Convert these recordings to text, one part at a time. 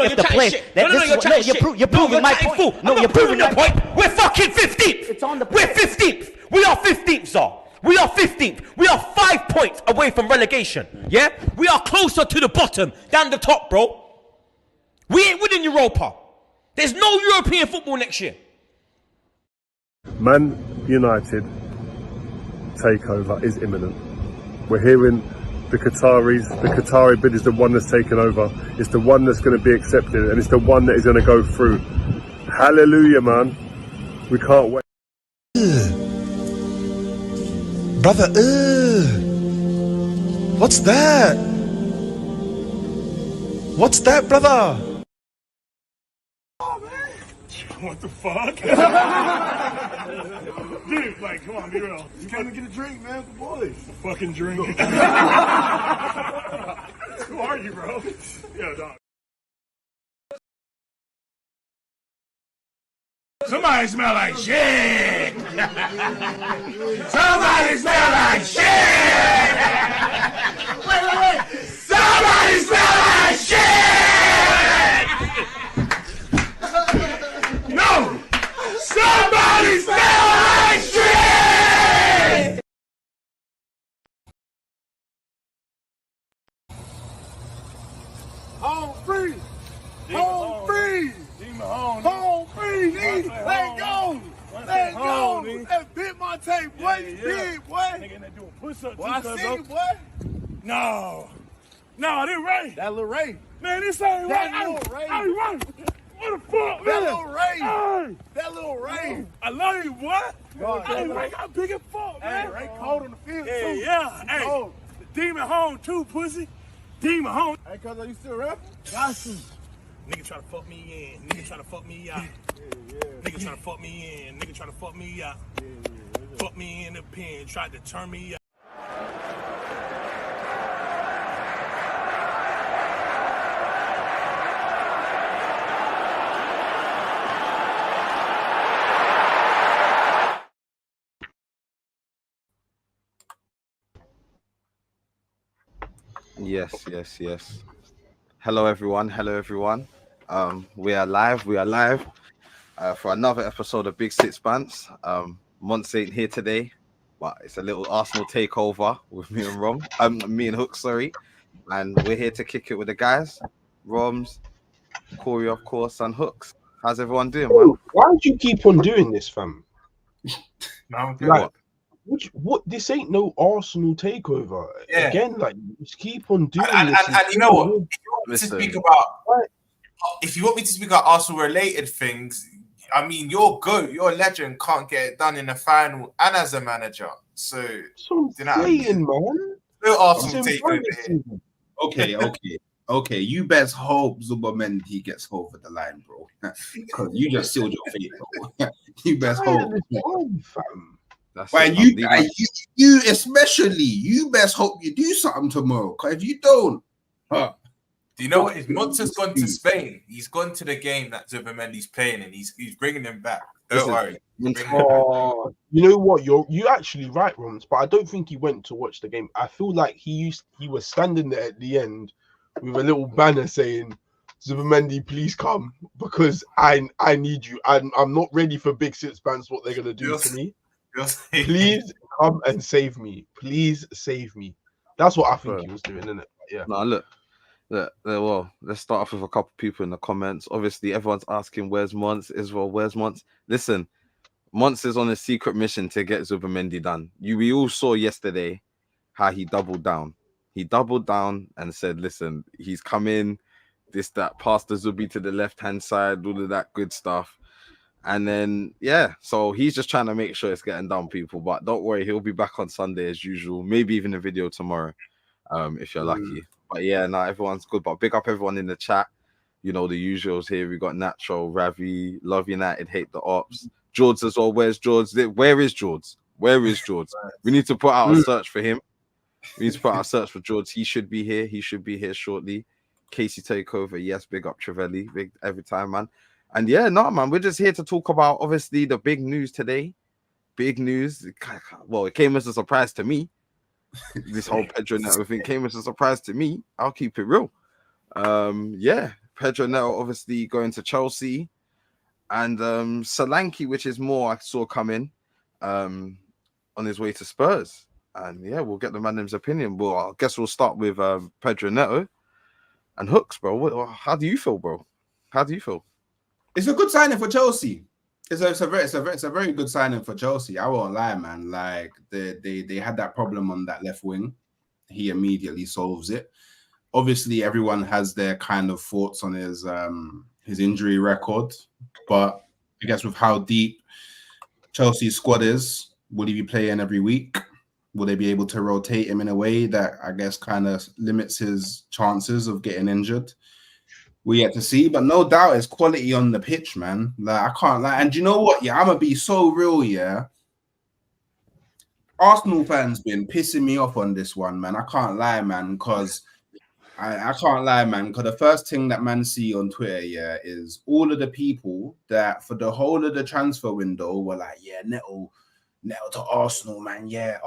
if the players... You're proving my point. No, you're proving your point. We're fucking 15th. It's on the We're 15th. We are 15th, sir. We are 15th. We are 5 points away from relegation. Yeah? We are closer to the bottom than the top, bro. We ain't winning Europa. There's no European football next year. Man United takeover is imminent. We're hearing the Qatari bid is the one that's taken over. It's the one that's going to be accepted, and it's the one that is going to go through. Hallelujah, man. We can't wait. Brother, what's that? What's that, brother? What the fuck? Dude, like, come on, be real. You came to get a drink, man, for boys. A fucking drink. Who are you, bro? Yo, dog. Somebody smell like shit! Somebody smell like shit! Wait! Somebody smell like shit! No! Somebody smell like shit! Home free! Home free! Home free, nigga! Let go! Let go! That bit my tape, boy! You big, boy! Nigga, they doing push-ups. Boy, I see you, boy! No! No, this Ray! That little Ray! Man, this ain't Ray! That little Ray! Hey, Ray! What the fuck, man? That little Ray! Hey. That little Ray! I love you, boy! Hey, Ray got big as fuck, man! Hey, Ray cold on the field, too! Yeah! Hey! Cold. Demon home, too, pussy! Demon home! Hey, cuz, are you still rapping? Got you! Nigga try to fuck me in. Nigga try to fuck me out. Nigga try to fuck me in. Nigga try to fuck me out. Fuck me in the pen. Tried to turn me out. Yes. Hello everyone. We are live for another episode of Big Six Bants. Monts ain't here today, but it's a little Arsenal takeover with me and Hook, sorry. And we're here to kick it with the guys, Roms, Corey, of course, and Hooks. How's everyone doing, man? Why do you keep on doing this, fam? What? What? This ain't no Arsenal takeover. Yeah. Again, like, just keep on doing and, this. And you know what? If you want me to speak about Arsenal related things, I mean, you're GOAT, you're a legend, can't get it done in the final and as a manager. So, man. No Arsenal takeover here. Okay. You best hope Zubomendi gets over the line, bro. Because you just sealed your fate, bro. You best hope. Well, you especially, you best hope you do something tomorrow. Because if you don't, do you know what? Monts has gone to Spain. He's gone to the game that Zubomendi's playing, and he's bringing him back. Don't worry. You know what? You're actually right, Roms, but I don't think he went to watch the game. I feel like he was standing there at the end with a little banner saying, "Zubomendi, please come because I need you. I'm not ready for Big Six Bands. What they're gonna do to me? Please come and save me. Please save me." That's what I think he was doing, isn't it? Yeah. No, look. Well, let's start off with a couple people in the comments. Obviously, everyone's asking, where's Monts? Israel, where's Monts? Listen, Monts is on a secret mission to get Zubomendi done. We all saw yesterday how he doubled down. He doubled down and said, listen, he's coming, that, past the Zubi to the left-hand side, all of that good stuff. And then, so he's just trying to make sure it's getting done, people. But don't worry, he'll be back on Sunday as usual. Maybe even a video tomorrow, if you're lucky. But everyone's good. But big up everyone in the chat. You know, the usuals here. We got Nacho, Ravi, Love United, Hate the Ops. George as well. Where's George? Where is George? We need to put out a search for him. We need to put out a search for George. He should be here. He should be here shortly. Casey Takeover. Yes, big up Trevelli. Big every time, man. And man, we're just here to talk about, obviously, the big news today. Big news. Well, it came as a surprise to me. This whole Pedro Neto thing came as a surprise to me. I'll keep it real. Pedro Neto obviously going to Chelsea, and Solanke, which is more I saw coming, on his way to Spurs. And yeah, we'll get the man's opinion. Well, I guess we'll start with Pedro Neto and Hooks, bro. How do you feel, bro? How do you feel? It's a good signing for Chelsea. It's a very good signing for Chelsea. I won't lie, man. Like they had that problem on that left wing. He immediately solves it. Obviously, everyone has their kind of thoughts on his injury record, but I guess with how deep Chelsea's squad is, will he be playing every week? Will they be able to rotate him in a way that I guess kind of limits his chances of getting injured? We yet to see, but no doubt it's quality on the pitch, man. Like I can't lie. And you know what? Yeah, I'm gonna be so real. Yeah, Arsenal fans been pissing me off on this one, man. I can't lie, man, because I can't lie, man. Because the first thing that man see on Twitter, yeah, is all of the people that for the whole of the transfer window were like, yeah, Neto to Arsenal, man. Yeah,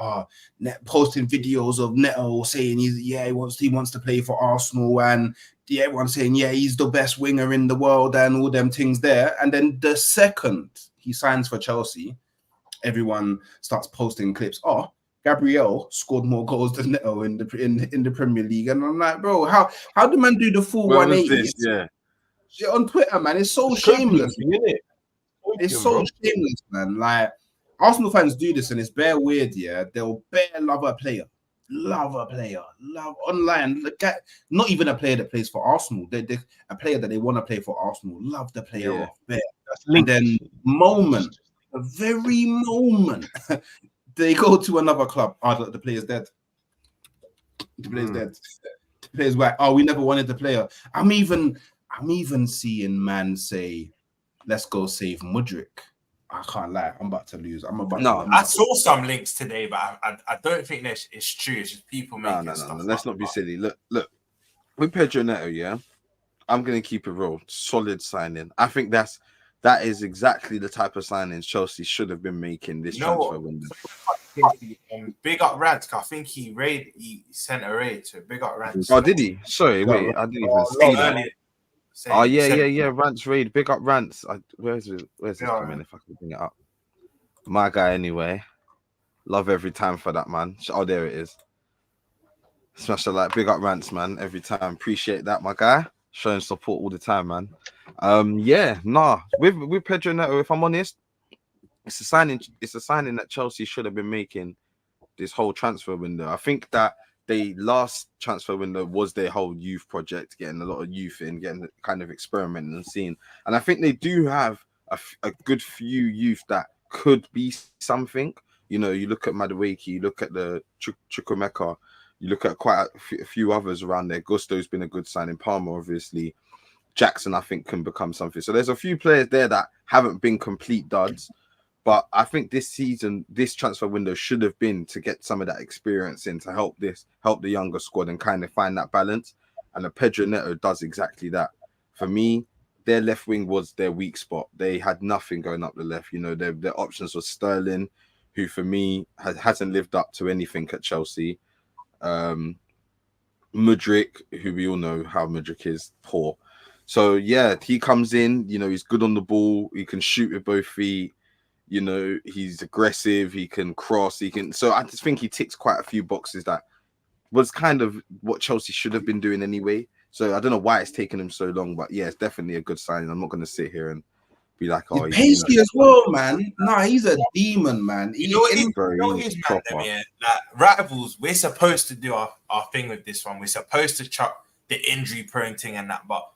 posting videos of Neto saying he wants to play for Arsenal, and yeah, everyone saying yeah he's the best winger in the world and all them things there. And then the second he signs for Chelsea, everyone starts posting clips. Oh, Gabriel scored more goals than Neto in the Premier League, and I'm like, bro, how do man do the full 180? Yeah, on Twitter, man, it's so shameless, isn't it? It's so shameless, man. Like. Arsenal fans do this and it's bare weird, yeah. They'll bare love a player, love online. Look at not even a player that plays for Arsenal. They a player that they want to play for Arsenal. Love the player off bare. And then the very moment they go to another club, the player's dead. The player's dead. The player's like, we never wanted the player. I'm even seeing man say, let's go save Mudryk. I can't lie. I'm about to lose. I saw some links today, but I don't think it's true. It's just people making stuff. No. Let's not be silly. Look. With Pedro Neto, yeah, I'm gonna keep it real. Solid signing. I think that is exactly the type of signings Chelsea should have been making this transfer window. Big up Rant. I think he sent a raid to big up Rant. Oh, did he? Sorry, wait. I didn't even see that. Yeah. Rants raid. Big up Rants. Where's this coming? If I can bring it up. My guy, anyway. Love every time for that, man. Oh, there it is. Smash the like. Big up Rants, man. Every time. Appreciate that, my guy. Showing support all the time, man. With Pedro Neto, if I'm honest, it's a signing that Chelsea should have been making this whole transfer window. I think that the last transfer window was their whole youth project, getting a lot of youth in, getting kind of experimenting and seeing. And I think they do have a good few youth that could be something. You know, you look at Madueke, you look at the Chukwemeka, you look at quite a few others around there. Gusto's been a good signing. Palmer, obviously. Jackson, I think, can become something. So there's a few players there that haven't been complete duds. But I think this season, this transfer window should have been to get some of that experience in to help the younger squad and kind of find that balance. And the Pedro Neto does exactly that. For me, their left wing was their weak spot. They had nothing going up the left. You know, their options were Sterling, who for me hasn't lived up to anything at Chelsea. Mudryk, who we all know how Mudryk is, poor. So yeah, he comes in. You know, he's good on the ball. He can shoot with both feet. You know, he's aggressive, he can cross, so I just think he ticks quite a few boxes that was kind of what Chelsea should have been doing anyway. So I don't know why it's taken him so long, but yeah, it's definitely a good signing. I'm not going to sit here and be like, oh, he's pacey as well, man. Nah, he's a demon, man. Rivals, we're supposed to do our thing with this one. We're supposed to chuck the injury prone thing and that, but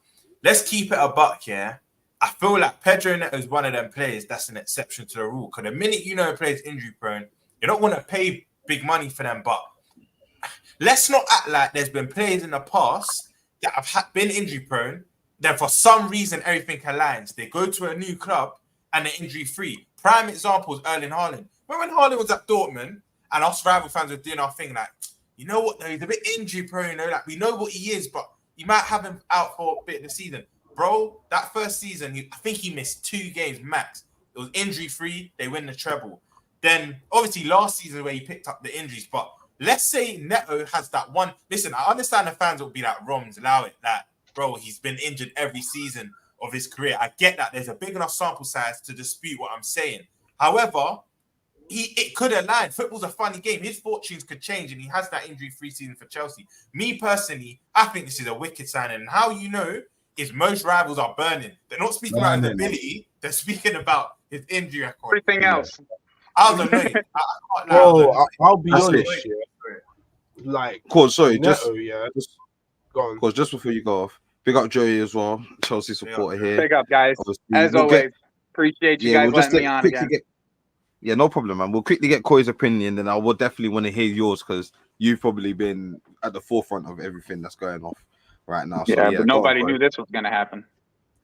let's keep it a buck, yeah? I feel like Pedro Neto is one of them players that's an exception to the rule. Because the minute you know a player's injury prone, you don't want to pay big money for them. But let's not act like there's been players in the past that have been injury prone. Then for some reason, everything aligns. They go to a new club and they're injury free. Prime example is Erling Haaland. When Haaland was at Dortmund and us rival fans were doing our thing, like, you know what, though, he's a bit injury prone. Like, we know what he is, but you might have him out for a bit of the season. Bro, that first season, I think he missed 2 games max. It was injury-free. They win the treble. Then, obviously, last season where he picked up the injuries. But let's say Neto has that one. Listen, I understand the fans will be like, Roms, allow it. Like, bro, he's been injured every season of his career. I get that there's a big enough sample size to dispute what I'm saying. However, it could align. Football's a funny game. His fortunes could change, and he has that injury-free season for Chelsea. Me personally, I think this is a wicked signing. And how you know is most rivals are burning. They're not speaking about his ability. They're speaking about his injury record. Everything else. I was annoyed. I'll be honest. Like, cool. Sorry, Neto, just go on. Cause just before you go off, big up Joey as well, Chelsea supporter here. Big up, guys. Obviously, as always, appreciate you guys letting me on again. Yeah, no problem, man. We'll quickly get Koi's opinion, and I will definitely want to hear yours because you've probably been at the forefront of everything that's going off right now. So, but nobody knew this was going to happen.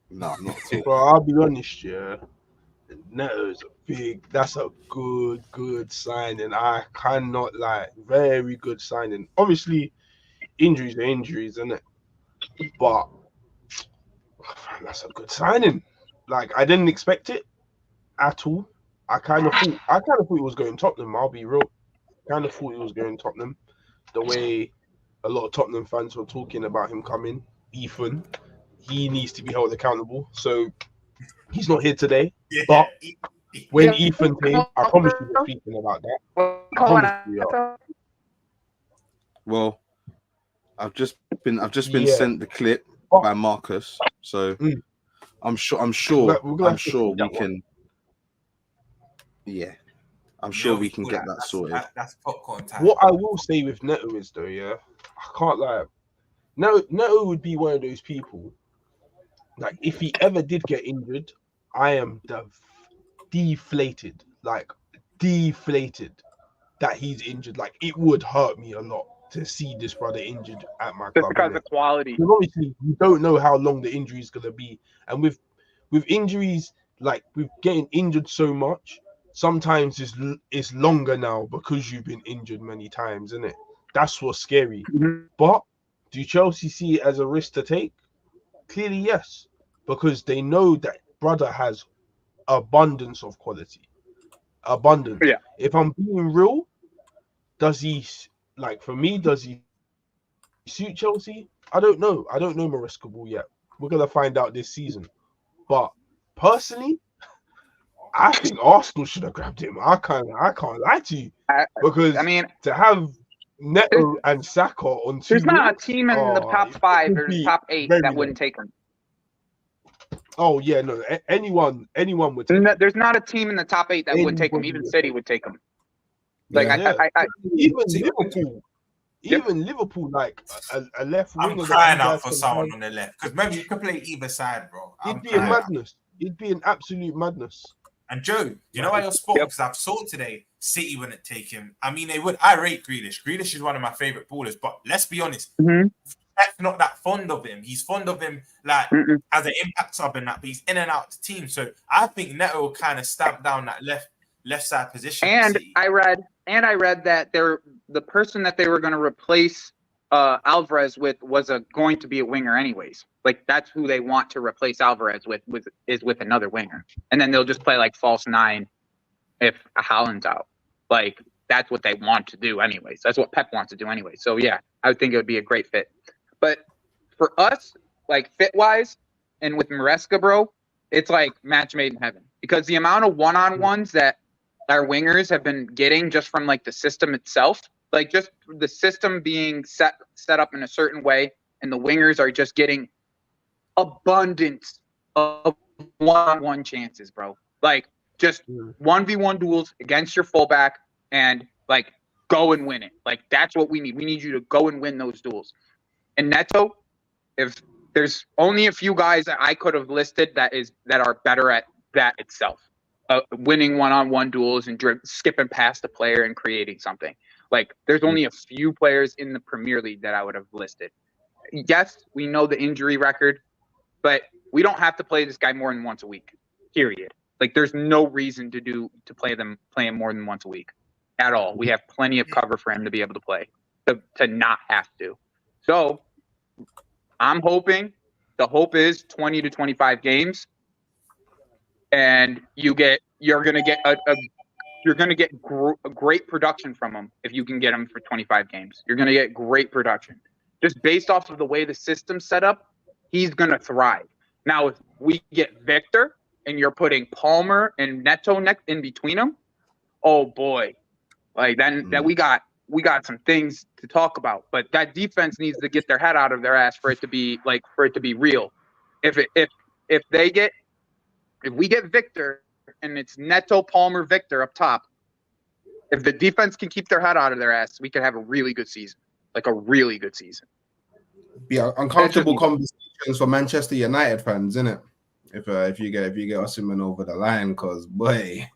No, not at all. Well, I'll be honest, Neto's that's a good signing. I cannot lie, very good signing. Obviously, injuries are injuries, isn't it? But that's a good signing. Like, I didn't expect it at all. I kind of thought it was going Tottenham. I'll be real. Kind of thought it was going Tottenham. The way a lot of Tottenham fans were talking about him coming, Ethan, he needs to be held accountable. So he's not here today. But when Ethan came, I promise you we're speaking about that. I promise you. Well, I've just been sent the clip by Marcus, so I'm sure we can. Yeah, I'm sure we can get that sorted. That's popcorn time. What I will say with Neto is, though, I can't lie. Neto would be one of those people. Like, if he ever did get injured, I am deflated that he's injured. Like, it would hurt me a lot to see this brother injured at my club. Just because of quality. Because obviously, you don't know how long the injury is going to be. And with injuries, like, with getting injured so much, sometimes it's longer now because you've been injured many times, isn't it? That's what's scary. Mm-hmm. But do Chelsea see it as a risk to take? Clearly, yes. Because they know that brother has abundance of quality. Abundance. Yeah. If I'm being real, does he suit Chelsea? I don't know. I don't know Maresca Ball yet. We're going to find out this season. But personally, I think Arsenal should have grabbed him. I can't lie to you. Because to have Neto and Saka on two, there's not a team in the top 5 or top 8 that wouldn't take him. Oh yeah, no. Anyone would take him. There's not a team in the top 8 that wouldn't take him. Even City would take him. Like even Liverpool, like a left winger. I'm crying out for someone on the left because maybe you could play either side, bro. It'd be a madness. It'd be an absolute madness. And Joe, you know why you're spot? Because I've saw today City wouldn't take him. I mean, they would. I rate Grealish. Grealish is one of my favorite ballers. But let's be honest, Pep's not that fond of him. He's fond of him like as an impact sub and that. But he's in and out the team. So I think Neto will kind of stamp down that left side position. And I read that the person that they were going to replace Alvarez with was going to be a winger anyways. Like, that's who they want to replace Alvarez with another winger. And then they'll just play like false 9 if Haaland's out. Like, that's what they want to do anyways. That's what Pep wants to do anyway. So yeah, I would think it would be a great fit. But for us, like, fit-wise and with Maresca, bro, it's like match made in heaven. Because the amount of one-on-ones that our wingers have been getting just from like the system itself, like just the system being set up in a certain way, and the wingers are just getting abundance of one-on-one chances, bro. Like, just 1v1 duels against your fullback and like go and win it. Like, that's what we need. We need you to go and win those duels. And Neto, if there's only a few guys that I could have listed that are better at that itself. Winning one-on-one duels and skipping past the player and creating something. Like, there's only a few players in the Premier League that I would have listed. Yes, we know the injury record, but we don't have to play this guy more than once a week, period. Like, there's no reason to play him more than once a week at all. We have plenty of cover for him to be able to play, to not have to. So I'm hoping, the hope is 20 to 25 games. And you're gonna get great production from him if you can get him for 25 games. You're gonna get great production just based off of the way the system's set up. he's gonna thrive. Now, if we get Victor and you're putting Palmer and Neto in between them, oh boy, like then we got some things to talk about. But that defense needs to get their head out of their ass for it to be real. If we get Victor and it's Neto, Palmer, Victor up top, if the defense can keep their head out of their ass, we can have a really good season, like a really good season. Be uncomfortable conversations for Manchester United fans, isn't it? If you get Osimhen over the line, because boy,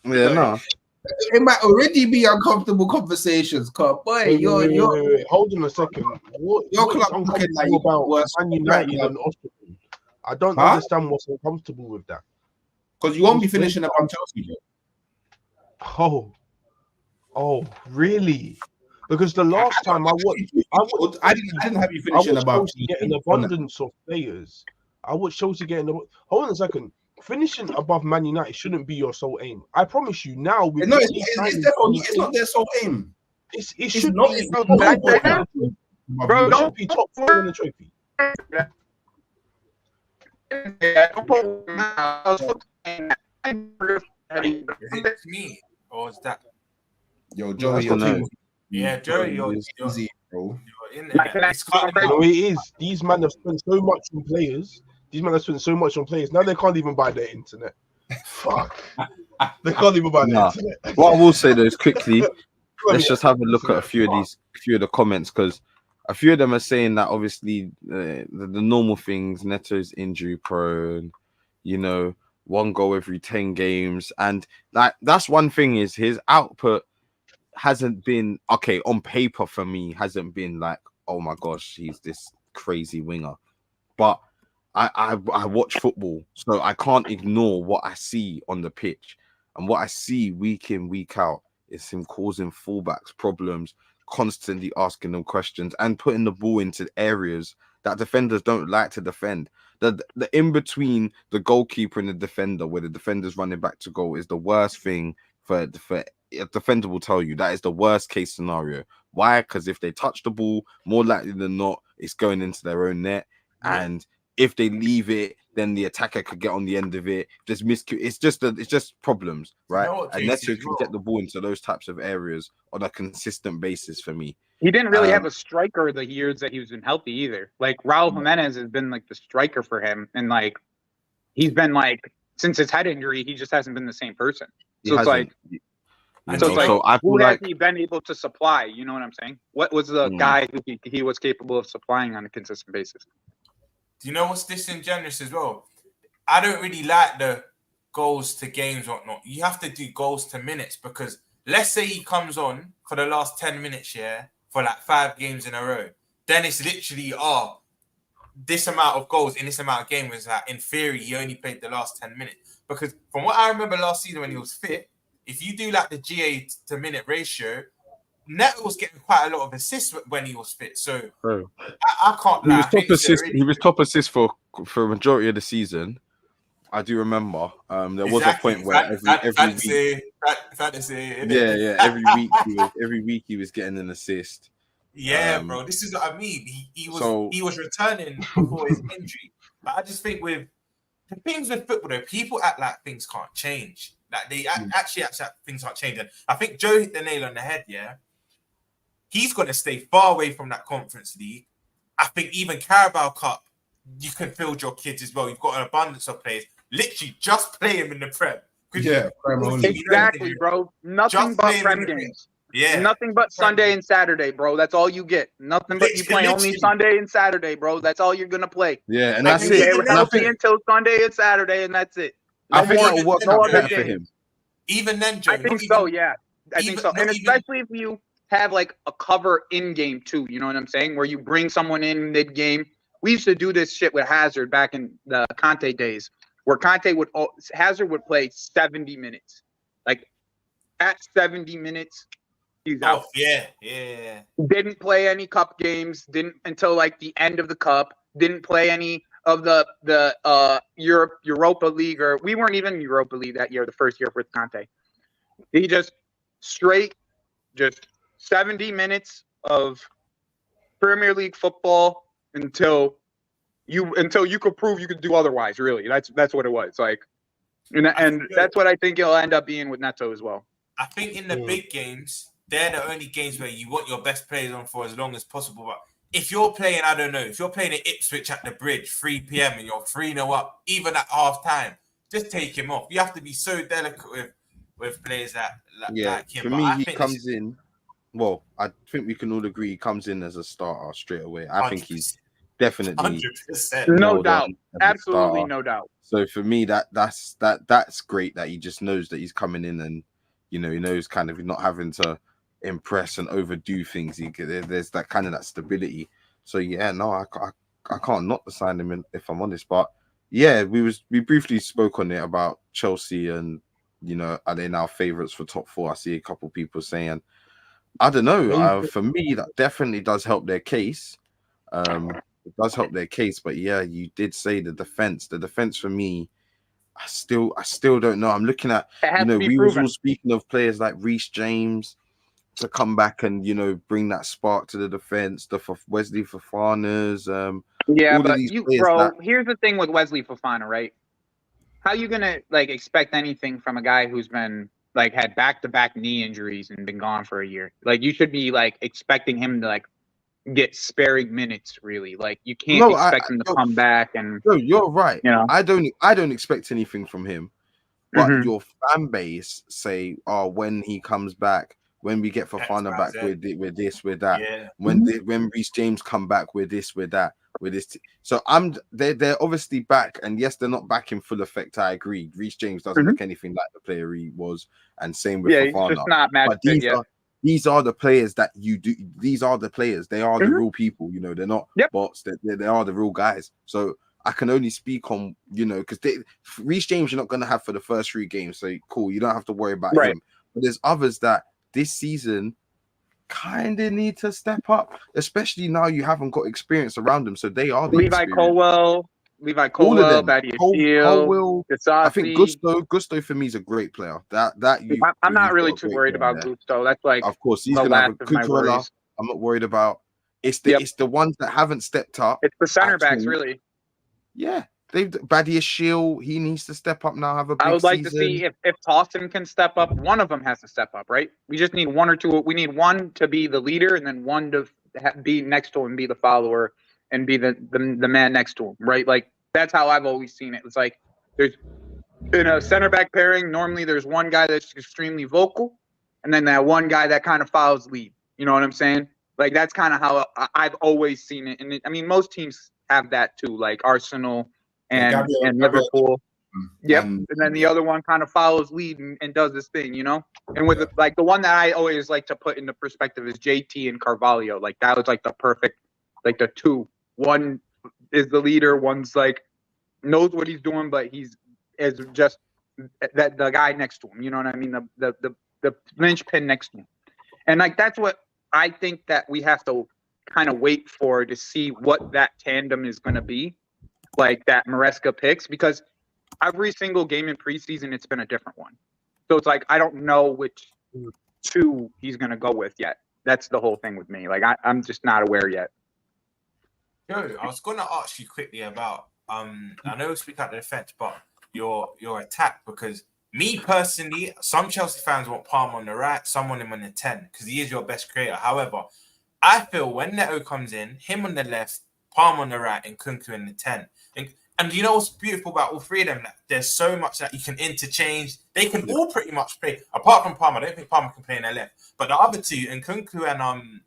it might already be uncomfortable conversations. Cause boy, wait, hold on a second. Your club looking like about Man United and Osimhen. I don't understand what's uncomfortable with that. Because you won't be finishing above Chelsea. Oh, really? Because the last time I watched, I didn't have you finishing above Chelsea get an abundance of players. I watched Chelsea getting. Hold on a second. Finishing above Man United shouldn't be your sole aim. I promise you now. It's not their sole aim. It should not be. Bro, don't be top 4 in the trophy. Is it me or is that? Yo, Joey, yeah, Joey, you're easy, bro. In there. No, it is. These men have spent so much on players. Now they can't even buy their internet. Fuck. They can't even buy their internet. What I will say though is quickly, let's just have a look at a few of the comments, because a few of them are saying that obviously the normal things, Neto's injury prone, one goal every 10 games. And that's one thing, is his output hasn't been, okay, on paper for me, hasn't been like, oh my gosh, he's this crazy winger. But I watch football, so I can't ignore what I see on the pitch. And what I see week in, week out is him causing fullbacks problems, constantly asking them questions and putting the ball into areas that defenders don't like to defend. The in between the goalkeeper and the defender, where the defender's running back to goal, is the worst thing for a defender will tell you. That is the worst case scenario. Why? Because if they touch the ball, more likely than not, it's going into their own net. And if they leave it, then the attacker could get on the end of it. It's just problems, right? And Neto can get the ball into those types of areas on a consistent basis for me. He didn't really have a striker the years that he's been healthy either. Like Raul Jimenez has been like the striker for him, and like he's been like, since his head injury, he just hasn't been the same person. So it's like, who has he been able to supply? You know what I'm saying? What was the guy who he was capable of supplying on a consistent basis? Do you know what's disingenuous as well? I don't really like the goals to games or whatnot. You have to do goals to minutes, because let's say he comes on for the last 10 minutes, for like 5 games in a row. Then it's literally, this amount of goals in this amount of games was like, in theory, he only played the last 10 minutes. Because from what I remember last season when he was fit, if you do like the GA to minute ratio, Neto was getting quite a lot of assists when he was fit. So I can't lie. He was top assist for a majority of the season. I do remember. There was a point where every week he was getting an assist. Yeah, bro. This is what I mean. He was returning before his injury. But I just think with the things with football, though, people act like things can't change. Like they actually act like things can't change. And I think Joe hit the nail on the head. Yeah, he's going to stay far away from that Conference League. I think even Carabao Cup, you can field your kids as well. You've got an abundance of players. Literally, just play him in the Prem. Exactly, bro. Nothing but Prem games. Yeah. Nothing but Sunday and Saturday, bro. That's all you get. Nothing but you play only Sunday and Saturday, bro. That's all you're gonna play. Yeah, and that's it. Healthy until Sunday and Saturday, and that's it. I think it'll work out better for him. Even then, Joe. I think so. Yeah, I think so. And especially if you have like a cover in game too. You know what I'm saying? Where you bring someone in mid game. We used to do this shit with Hazard back in the Conte days, where Hazard would play 70 minutes. Like at 70 minutes, he's out. Yeah. Didn't play any cup games. Didn't until like the end of the cup. Didn't play any of the Europa League, or we weren't even Europa League that year. The first year with Conte, he just 70 minutes of Premier League football until until you could prove you could do otherwise. Really, that's what it was like, and that's what I think it'll end up being with Neto as well. I think in the big games, they're the only games where you want your best players on for as long as possible. But if you're playing, I don't know, if you're playing at Ipswich at the Bridge, 3 p.m. and you're 3-0 up, even at half time, just take him off. You have to be so delicate with players like him. For me, he comes in. Well, I think we can all agree he comes in as a starter straight away. I think he's definitely 100%. No doubt. Absolutely no doubt. So for me, that's great that he just knows that he's coming in and, you know, he knows kind of not having to impress and overdo things. There's that kind of that stability. So yeah, no, I can't not sign him in, if I'm honest. But yeah, we briefly spoke on it about Chelsea and, you know, are they now favourites for top 4? I see a couple people saying, I don't know. For me, that definitely does help their case. It does help their case. But yeah, you did say the defense. The defense for me, I still don't know. I'm looking at, you know, we were all speaking of players like Reece James to come back and, you know, bring that spark to the defense. The Wesley Fofanas. Yeah, but here's the thing with Wesley Fofana, right? How you gonna like expect anything from a guy who's been like had back-to-back knee injuries and been gone for a year? Like you should be like expecting him to like get sparing minutes, really. Like you can't expect him to come back and. No, you're right. You know, I don't expect anything from him, but your fan base say, "Oh, when he comes back, when we get Fofana back, we're this, we're that. Yeah. When Reece James come back, we're this, we're that, we're this." So they're obviously back, and yes, they're not back in full effect. I agree. Reece James doesn't look anything like the player he was, and same with Fofana. He's just not matched yet. These are the players that you do. These are the players. They are the real people. You know, they're not bots. They are the real guys. So I can only speak on, you know, because Reece James you're not going to have for the first 3 games. So cool, you don't have to worry about him. But there's others that this season kind of need to step up, especially now you haven't got experience around them. So they are the Levi Colwell, Badia Shield, I think Gusto for me is a great player. I'm not really too worried about Gusto. That's like, of course, he's gonna have Cucurella. I'm not worried about. It's the ones that haven't stepped up. It's the center backs, really. Yeah, Badia Shield, he needs to step up now. Have a big I would like season. to see if Towson can step up. One of them has to step up, right? We just need one or two. We need one to be the leader, and then one to be next to him and be the follower and be the man next to him, right? Like that's how I've always seen it. It's like there's in a center back pairing. Normally, there's one guy that's extremely vocal, and then that one guy that kind of follows lead. You know what I'm saying? Like that's kind of how I've always seen it. And I mean, most teams have that too, like Arsenal and Liverpool. Yep. And then the other one kind of follows lead and does this thing, you know? And with like the one that I always like to put into perspective is JT and Carvalho. Like that was like the perfect, like the two. One is the leader, one's like knows what he's doing, but he's is just that the guy next to him, you know what I mean? The linchpin next to him. And like that's what I think that we have to kind of wait for to see what that tandem is going to be, like that Maresca picks, because every single game in preseason, it's been a different one. So it's like, I don't know which two he's going to go with yet. That's the whole thing with me. Like, I'm just not aware yet. Yo, I was going to ask you quickly about, I know we speak out the defense, but your attack, because me personally, some Chelsea fans want Palmer on the right, some want him on the 10, because he is your best creator. However, I feel when Neto comes in, him on the left, Palmer on the right, and Kunku in the 10. And you know what's beautiful about all three of them? That there's so much that you can interchange. They can all pretty much play, apart from Palmer. I don't think Palmer can play in their left. But the other two, and Kunku and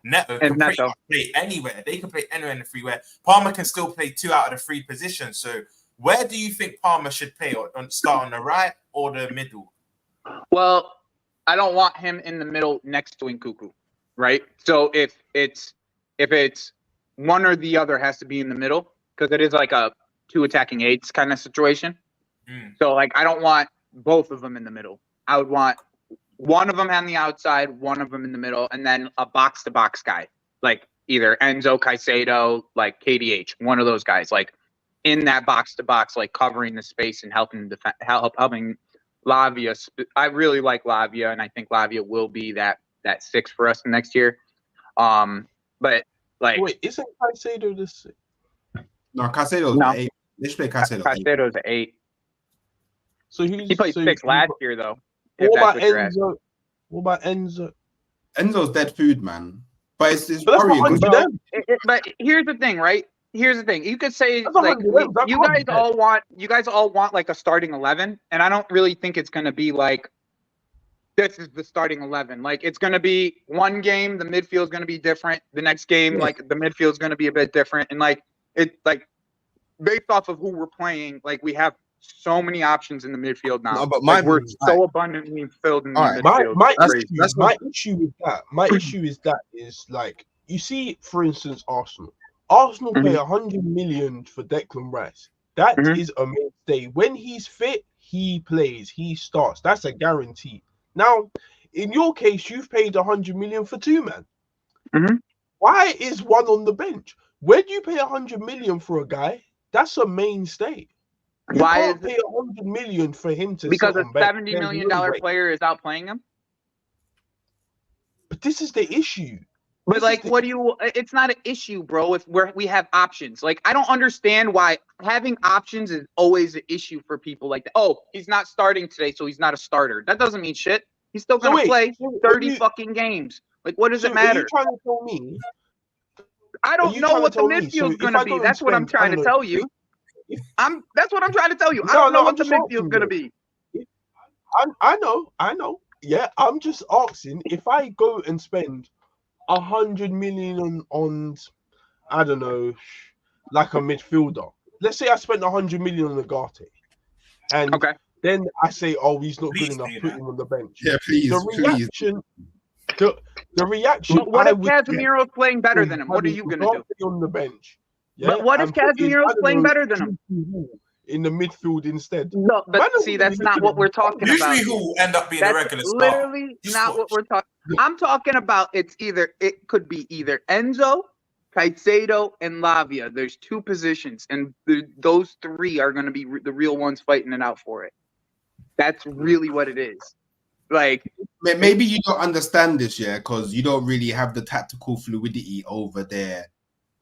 Neto, can pretty much play anywhere. They can play anywhere in the three where Palmer can still play 2 out of the 3 positions. So where do you think Palmer should play? Start on the right or the middle? Well, I don't want him in the middle next to Nkunku, right? So if it's one or the other has to be in the middle, because it is like a 2 attacking 8s kind of situation. So like I don't want both of them in the middle. I would want one of them on the outside, one of them in the middle, and then a box-to-box guy, like either Enzo, Caicedo, like KDH, one of those guys, like in that box-to-box, like covering the space and helping Lavia. I really like Lavia, and I think Lavia will be that 6 for us next year. But like, wait, isn't Caicedo the 6? No, Caicedo's No. 8. They should play Caicedo. Caicedo's an 8. So He played 6 last year, though. What about Enzo? What about Enzo? Enzo's dead food, man. But it's But worrying. But here's the thing, right? Here's the thing. You could say like you guys all want like a starting 11, and I don't really think it's gonna be like this is the starting 11. Like it's gonna be one game, the midfield's gonna be different. The next game, like the midfield's gonna be a bit different, and like it like based off of who we're playing, like we have so many options in the midfield now. No, but we're so abundantly filled in the midfield. My issue is that like you see, for instance, Arsenal pay 100 million for Declan Rice. That is a mainstay. When he's fit, he plays, he starts. That's a guarantee. Now, in your case, you've paid 100 million for 2 man. Why is one on the bench? When you pay 100 million for a guy, that's a mainstay. You can't pay 100 million for him to because a $70 million player is outplaying him. But this is the issue. But like, what do you? It's not an issue, bro. If we have options, like I don't understand why having options is always an issue for people. Like, oh, he's not starting today, so he's not a starter. That doesn't mean shit. He's still gonna play 30 fucking games. Like, what does it matter? Are you trying to tell me? I don't know what the midfield's gonna be. That's what I'm trying to tell you. That's what I'm trying to tell you. I don't know what the midfield's gonna be. I know. Yeah, I'm just asking if I go and spend 100 million on I don't know, like a midfielder. Let's say I spent 100 million on Agate, and then I say, "Oh, he's not good enough. Put him on the bench." Yeah, please. The reaction. But what if Casemiro's playing better than him? What are you gonna do on the bench? Yeah? But what if Casemiro's playing better than him? In the midfield instead. No, but see, that's not what we're talking about. Usually who will end up being a regular star. Literally not what we're talking. I'm talking about it could be either Enzo, Caicedo, and Lavia. There's 2 positions, and those 3 are going to be the real ones fighting it out for it. That's really what it is. Like, maybe you don't understand this, because you don't really have the tactical fluidity over there.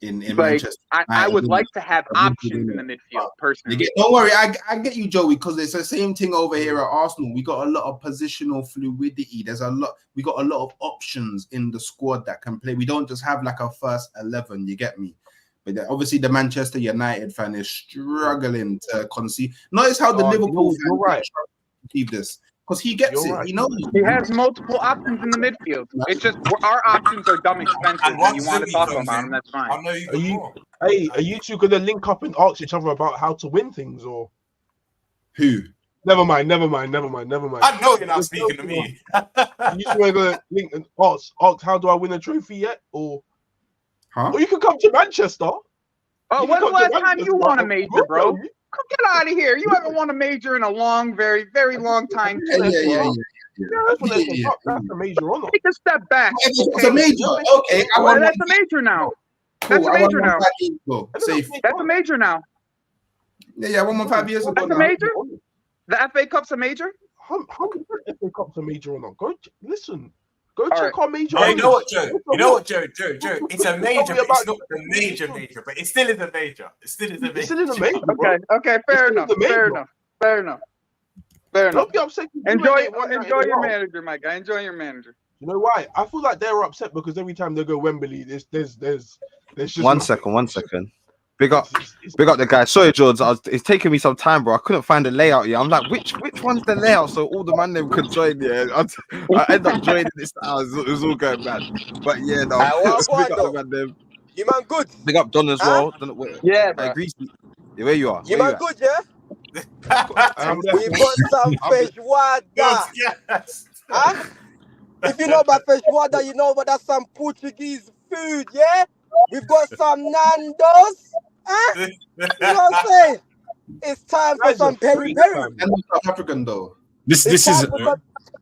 In Manchester, I would like to have options in the midfield, personally. Don't worry, I get you, Joey, because it's the same thing over here at Arsenal. We got a lot of positional fluidity. We got a lot of options in the squad that can play. We don't just have like a first 11. You get me? But obviously, the Manchester United fan is struggling to conceive. Notice how the Liverpool fan conceive this. Because he gets it. He knows. He has multiple options in the midfield. It's just our options are dumb expensive. And you want to talk about them, that's fine. Are you 2 going to link up and ask each other about how to win things, or who? Never mind. I know you're not speaking to me. You 2 are going to link and ask how do I win a trophy yet, or you can come to Manchester. Oh, when's the last time you won a major, bro? Get out of here! You haven't won a major in a long, very, very long time. Yeah. That's a major honor. Take a step back. It's a major. Okay, that's a major now. That's a major now. That's a major now. Yeah, I won one 5 years ago. That's a major. The FA Cup's a major. How the FA Cup's a major or not? Go listen. Go check our major. You know what, Joe? It's a major, but it's not the major, but it still is a major. It still is a major. Okay, fair enough. Don't be upset. Enjoy your manager, my guy. Enjoy your manager. You know why? I feel like they're upset because every time they go Wembley, there's just one second. Big up the guy. Sorry, George. It's taking me some time, bro. I couldn't find the layout. Yeah, I'm like, which one's the layout so all the man them could join? Yeah, I end up joining this now. It was all going bad. But yeah, no. Big up the man them. You man good? Big up Don as well. Yeah, I agree. Where you are? You man good, yeah? We've got some fish water. Yes. Huh? If you know about fish water, you know about that's some Portuguese food, yeah? We've got some Nando's. Huh? You know what I'm saying? It's time for some peri peri. And South African though. This is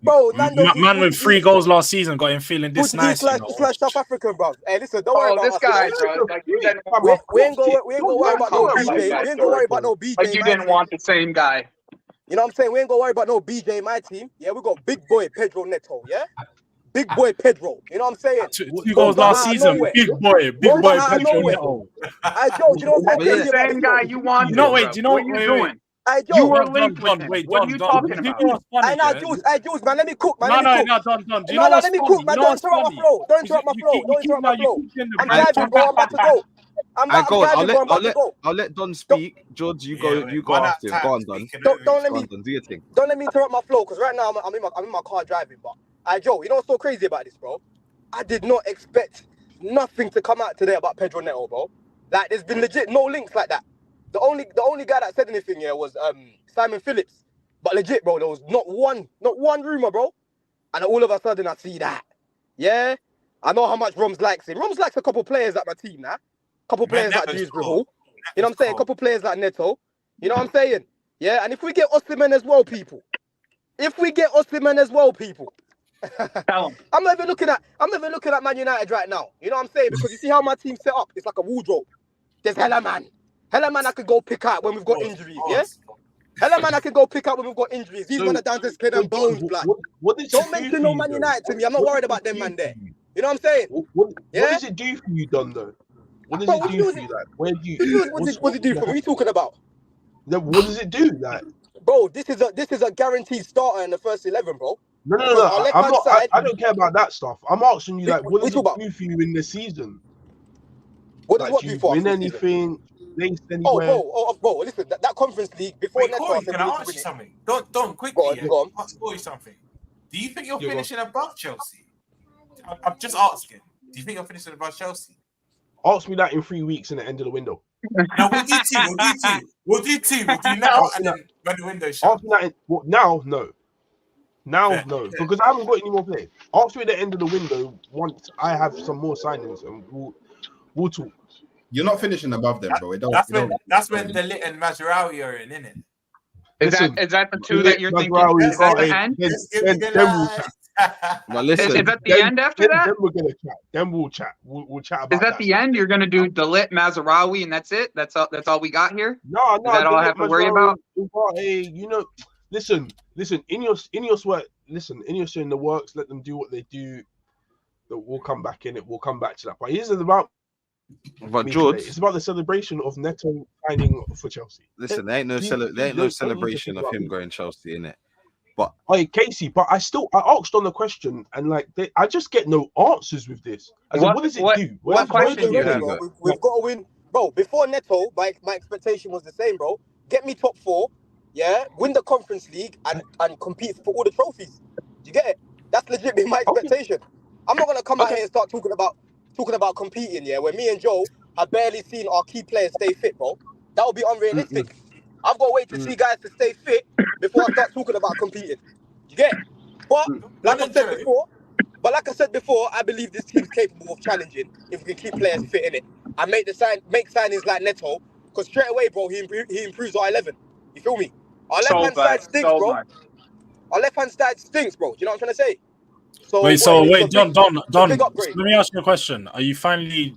bro. Man with 3 goals last season got him feeling this nice. Slash South African, bro. Hey, listen, don't worry about this guy, bro. Like, we ain't gonna worry about no BJ. We ain't gonna worry about no BJ. But you didn't want the same guy. You know what I'm saying? We ain't gonna worry about no BJ in my team. Yeah, we got big boy Pedro Neto. Yeah, big boy Pedro. You know what I'm saying? Two goals last season. Big boy Pedro Neto. Hey, Joe, you know what I'm saying? The same guy you want. You know, wait, what are you doing? Hey, Joe, you were linked with him. What are you talking about? Hey, now, Jules, man, let me cook, man. No, Don. Do you know what's let me funny? cook, man. Don't interrupt my flow. Don't interrupt my flow. I'm driving, bro. I'm about to go. I'm about to go. I'll let Don speak. George, you go after him. Go on, Don. Don't let me do your thing. Don't let me interrupt my flow, because right now I'm in my car driving. But Joe, you know what's so crazy about this, bro? I did not expect nothing to come out today about Pedro Neto, bro. Like, there's been legit no links like that. The only guy that said anything here was Simon Phillips. But legit, bro, there was not one rumor, bro. And all of a sudden I see that. Yeah, I know how much Roms likes him. Roms likes a couple players at my team now. Couple players like Jules Rahul. You know what I'm saying? Couple players like Neto. You know what I'm saying? Yeah, and if we get Osimhen as well, people. I'm not even looking at Man United right now. You know what I'm saying? Because you see how my team's set up. It's like a wardrobe. There's hella man I could go pick out when we've got injuries. Yeah. Hella man I could go pick out when we've got injuries. These men are down to skin and bones, blood. Don't mention no Man United to me. I'm not worried about them man there. You know what I'm saying? What does it do for you, Don, though? What does it do for you? Like, where do you? What does it do for me? What are you talking about? What does it do? Like, bro, this is a guaranteed starter in the first 11, bro. No. I don't care about that stuff. I'm asking you, like, what does it do for you in the season? What does what do for? Win anything? Place anywhere? Bro, listen, that Conference League before next year. Can I ask you something? Don't quickly. Go on. I'll ask you something. Do you think you're finishing above Chelsea? I'm just asking. Do you think you're finishing above Chelsea? Ask me that in 3 weeks in the end of the window. No, we'll do two. We'll do now and then when the window shuts. Now, no. No, because I haven't got any more players. Ask me at the end of the window once I have some more signings, and we'll talk. You're not finishing above them, bro. That's when the Lit and Mazraoui are in it? Is that the two that you're thinking? Is that the end? Is that the end after that? Then we're gonna chat. Then we'll chat. We'll chat about. Is that the end? You're gonna do Dalit, Mazraoui, and that's it? That's all we got here? No. Is that all I have to worry about? Listen. In your sweat. Listen. In your in the works. Let them do what they do. We'll come back in it. We'll come back to that. But here's about. But George, it's about the celebration of Neto signing for Chelsea. Listen, there ain't no celebration of him going Chelsea in it. But Casey, but I asked on the question, and like I just get no answers with this. What does it do? What question do you have? We've got to win, bro. Before Neto, my expectation was the same, bro. Get me top 4, yeah. Win the Conference League and compete for all the trophies. Do you get it? That's legit been my expectation. I'm not gonna come out here and start talking about competing, yeah, where me and Joe have barely seen our key players stay fit, bro. That would be unrealistic. I've got to wait to see guys to stay fit before I start talking about competing. You get it? But like I said before, I believe this team's capable of challenging if we can keep players fit in it. And make signings like Neto, because straight away, bro, he improves our 11. You feel me? Our left-hand side stinks, bro. Our left-hand side stinks, bro. Do you know what I'm trying to say? Wait, Don. Let me ask you a question. Are you finally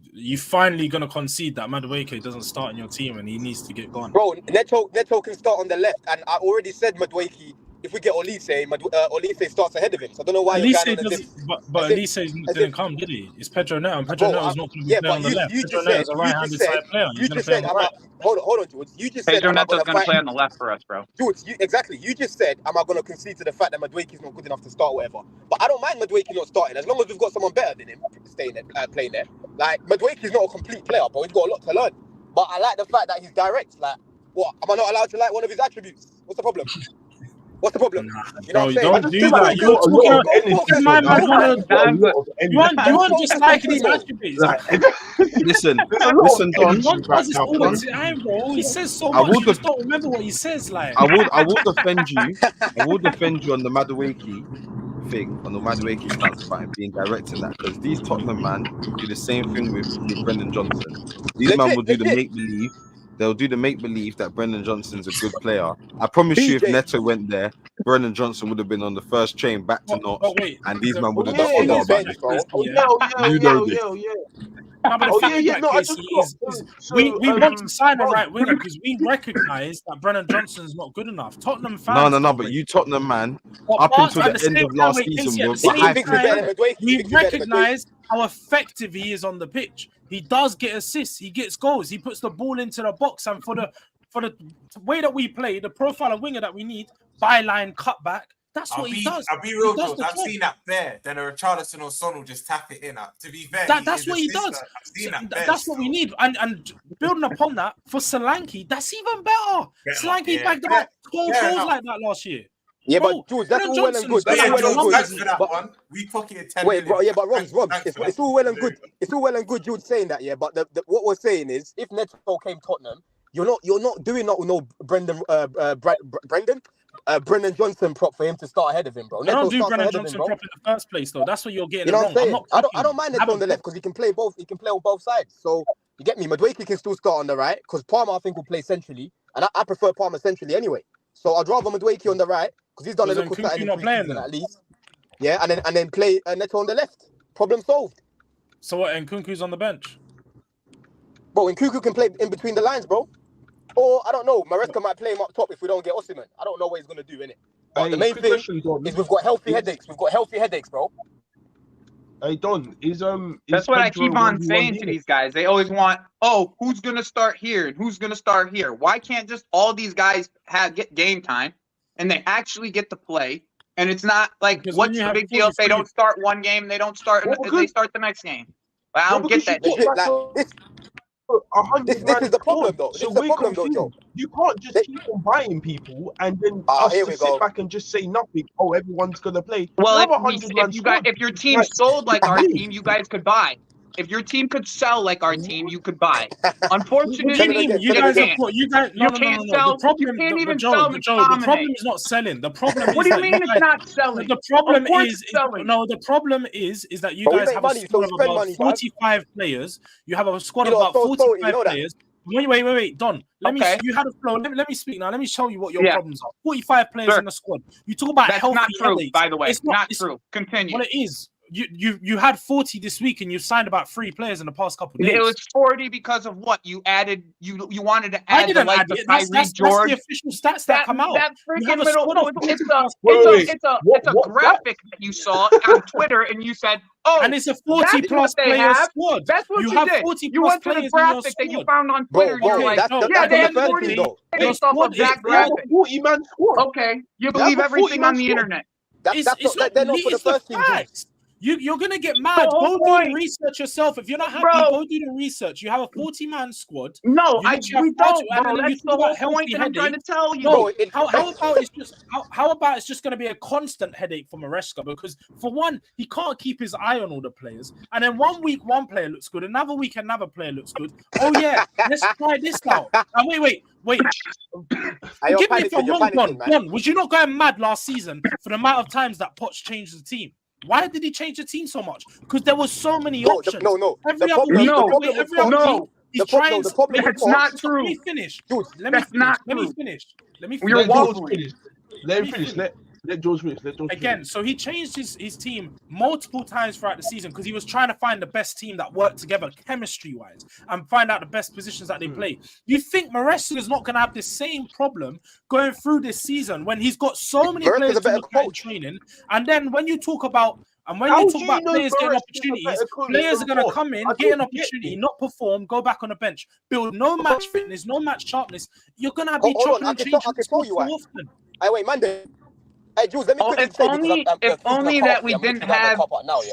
gonna concede that Madueke doesn't start in your team and he needs to get gone? Bro, Neto can start on the left, and I already said Madueke. If we get Olise, Olise starts ahead of him. So I don't know why you're going on this. But Olise didn't come, did he? It's Pedro Neto, and Pedro Neto is not going to be playing on the left. Pedro Neto is a right-handed side player. You just said, hold on, George. You just said Pedro Neto's going to play on the left for us, bro. George, exactly. You just said, am I going to concede to the fact that Madueke's not good enough to start, whatever? But I don't mind Madueke not starting, as long as we've got someone better than him playing there. Like, Madueke's not a complete player, bro. He's got a lot to learn. But I like the fact that he's direct. Like, what? Am I not allowed to like one of his attributes? What's the problem? What's the problem? You know what I'm saying? Don't do that. You're talking my man. You want just liking his attributes. Listen, Don. Does this all the time, bro? He says so much. You just don't remember what he says. Like, I will defend you. I will defend you on the Madueke thing, on the Madueke stance about him being direct in that, because these Tottenham man do the same thing with Brendan Johnson. These man will do the make believe. They'll do the make-believe that Brendan Johnson's a good player. I promise you, if Neto went there, Brendan Johnson would have been on the first train back to North, and these men would have done a lot about it. You know this. No, but the fact of that case is we want to sign a right winger because we recognise that Brennan Johnson's not good enough. Tottenham fans. No, but you Tottenham man, up until the end of last season, we recognise how effective he is on the pitch. He does get assists, he gets goals, he puts the ball into the box, and for the way that we play, the profile of winger that we need, byline, cutback. That's what he does. I'll be real, George. I've seen that there. Then a Richarlison or Son will just tap it in. To be fair, that's what he does. That's what we need. And building upon that, for Solanke, that's even better. Solanke bagged about 12 goals like that last year. Yeah, but George, that's all well and good. That's all well and good. But we pocketed 10 wait, bro, million. but Rob, it's all well and good. It's all well and good, George, saying that, yeah. But what we're saying is, if Neto came Tottenham, you're not doing that with no Brennan Johnson prop for him to start ahead of him, bro. I don't do Brennan Johnson prop in the first place, though. That's what you're getting. You know what I'm saying? I don't mind Neto on the left because he can play both. He can play on both sides. So you get me. Madueke can still start on the right because Palmer I think will play centrally, and I prefer Palmer centrally anyway. So I'd rather Madueke on the right because he's done a little start in the at least. Yeah, and then play Neto on the left. Problem solved. So what? And Nkunku's on the bench, bro. And Nkunku can play in between the lines, bro. Or, I don't know, Maresca might play him up top if we don't get Osimhen. I don't know what he's going to do, innit? But the main thing is we've got healthy headaches. We've got healthy headaches, bro. Hey, Don, that's what I keep on saying to these guys. They always want, who's going to start here and who's going to start here? Why can't just all these guys get game time and they actually get to play? And it's not like, what's the big deal if they don't start one game, they don't start, they start the next game? I don't get that. This is the problem, though. So we're confused. You can't just keep on buying people and then sit back and just say nothing. Oh, everyone's gonna play. Well, if your team sold like our team, you guys could buy. If your team could sell like our team, you could buy. Unfortunately, you can't sell. You can't even sell. The problem is not selling. The problem. What do you mean it's not selling? The problem is the problem is that you guys have a squad of about 45 players. You have a squad of about 45 players. Wait, Don. You had a flow. Let me speak now. Let me show you what your problems are. 45 players in the squad. You talk about healthy not true, headaches. by the way. It's not true. Continue. Well, it is. You had 40 this week and you signed about 3 players in the past couple of days. It was 40 because of what you added. You wanted to add. I didn't add it. That's the official stats that come out. That freaking it's a graphic that you saw on Twitter and you said, and it's a 40+ player squad. That's what you did. You went to the graphic that you found on Twitter. You're like, they have 40 based off of that graphic. 40-man squad. Okay, you believe everything on the internet. They're not for the first team. You're gonna get mad. Go do the research yourself. If you're not happy, go do the research. You have a 40-man squad. No, we don't. Bro, that's the whole point that I'm trying to tell you. No, how about it's just gonna be a constant headache for Maresca? Because for one, he can't keep his eye on all the players, and then one week one player looks good, another week another player looks good. Oh yeah, let's try this now. And wait. Give me if I'm wrong, Don. Was you not going mad last season for the amount of times that Poch changed the team? Why did he change the team so much? Because there were so many options. Every other week, that's not true. Let me finish. Let me finish. Let George finish. Again, so he changed his team multiple times throughout the season because he was trying to find the best team that worked together chemistry-wise and find out the best positions that they play. You think Maresca is not going to have the same problem going through this season when he's got so many players to look at in training? And then when you talk about players getting opportunities, players are going to come in, get an opportunity, not perform, go back on the bench, build no match fitness, no match sharpness. You're going to be chopping and changing so often. Wait, Monday. Hey, Jules, let me if only that we didn't have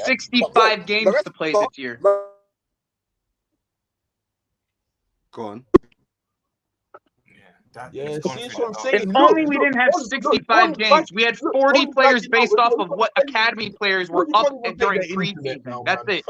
65 games to play this year. Go on. If only we didn't have 65 games. We had 40 players based off of what academy players were up during preseason. That's it.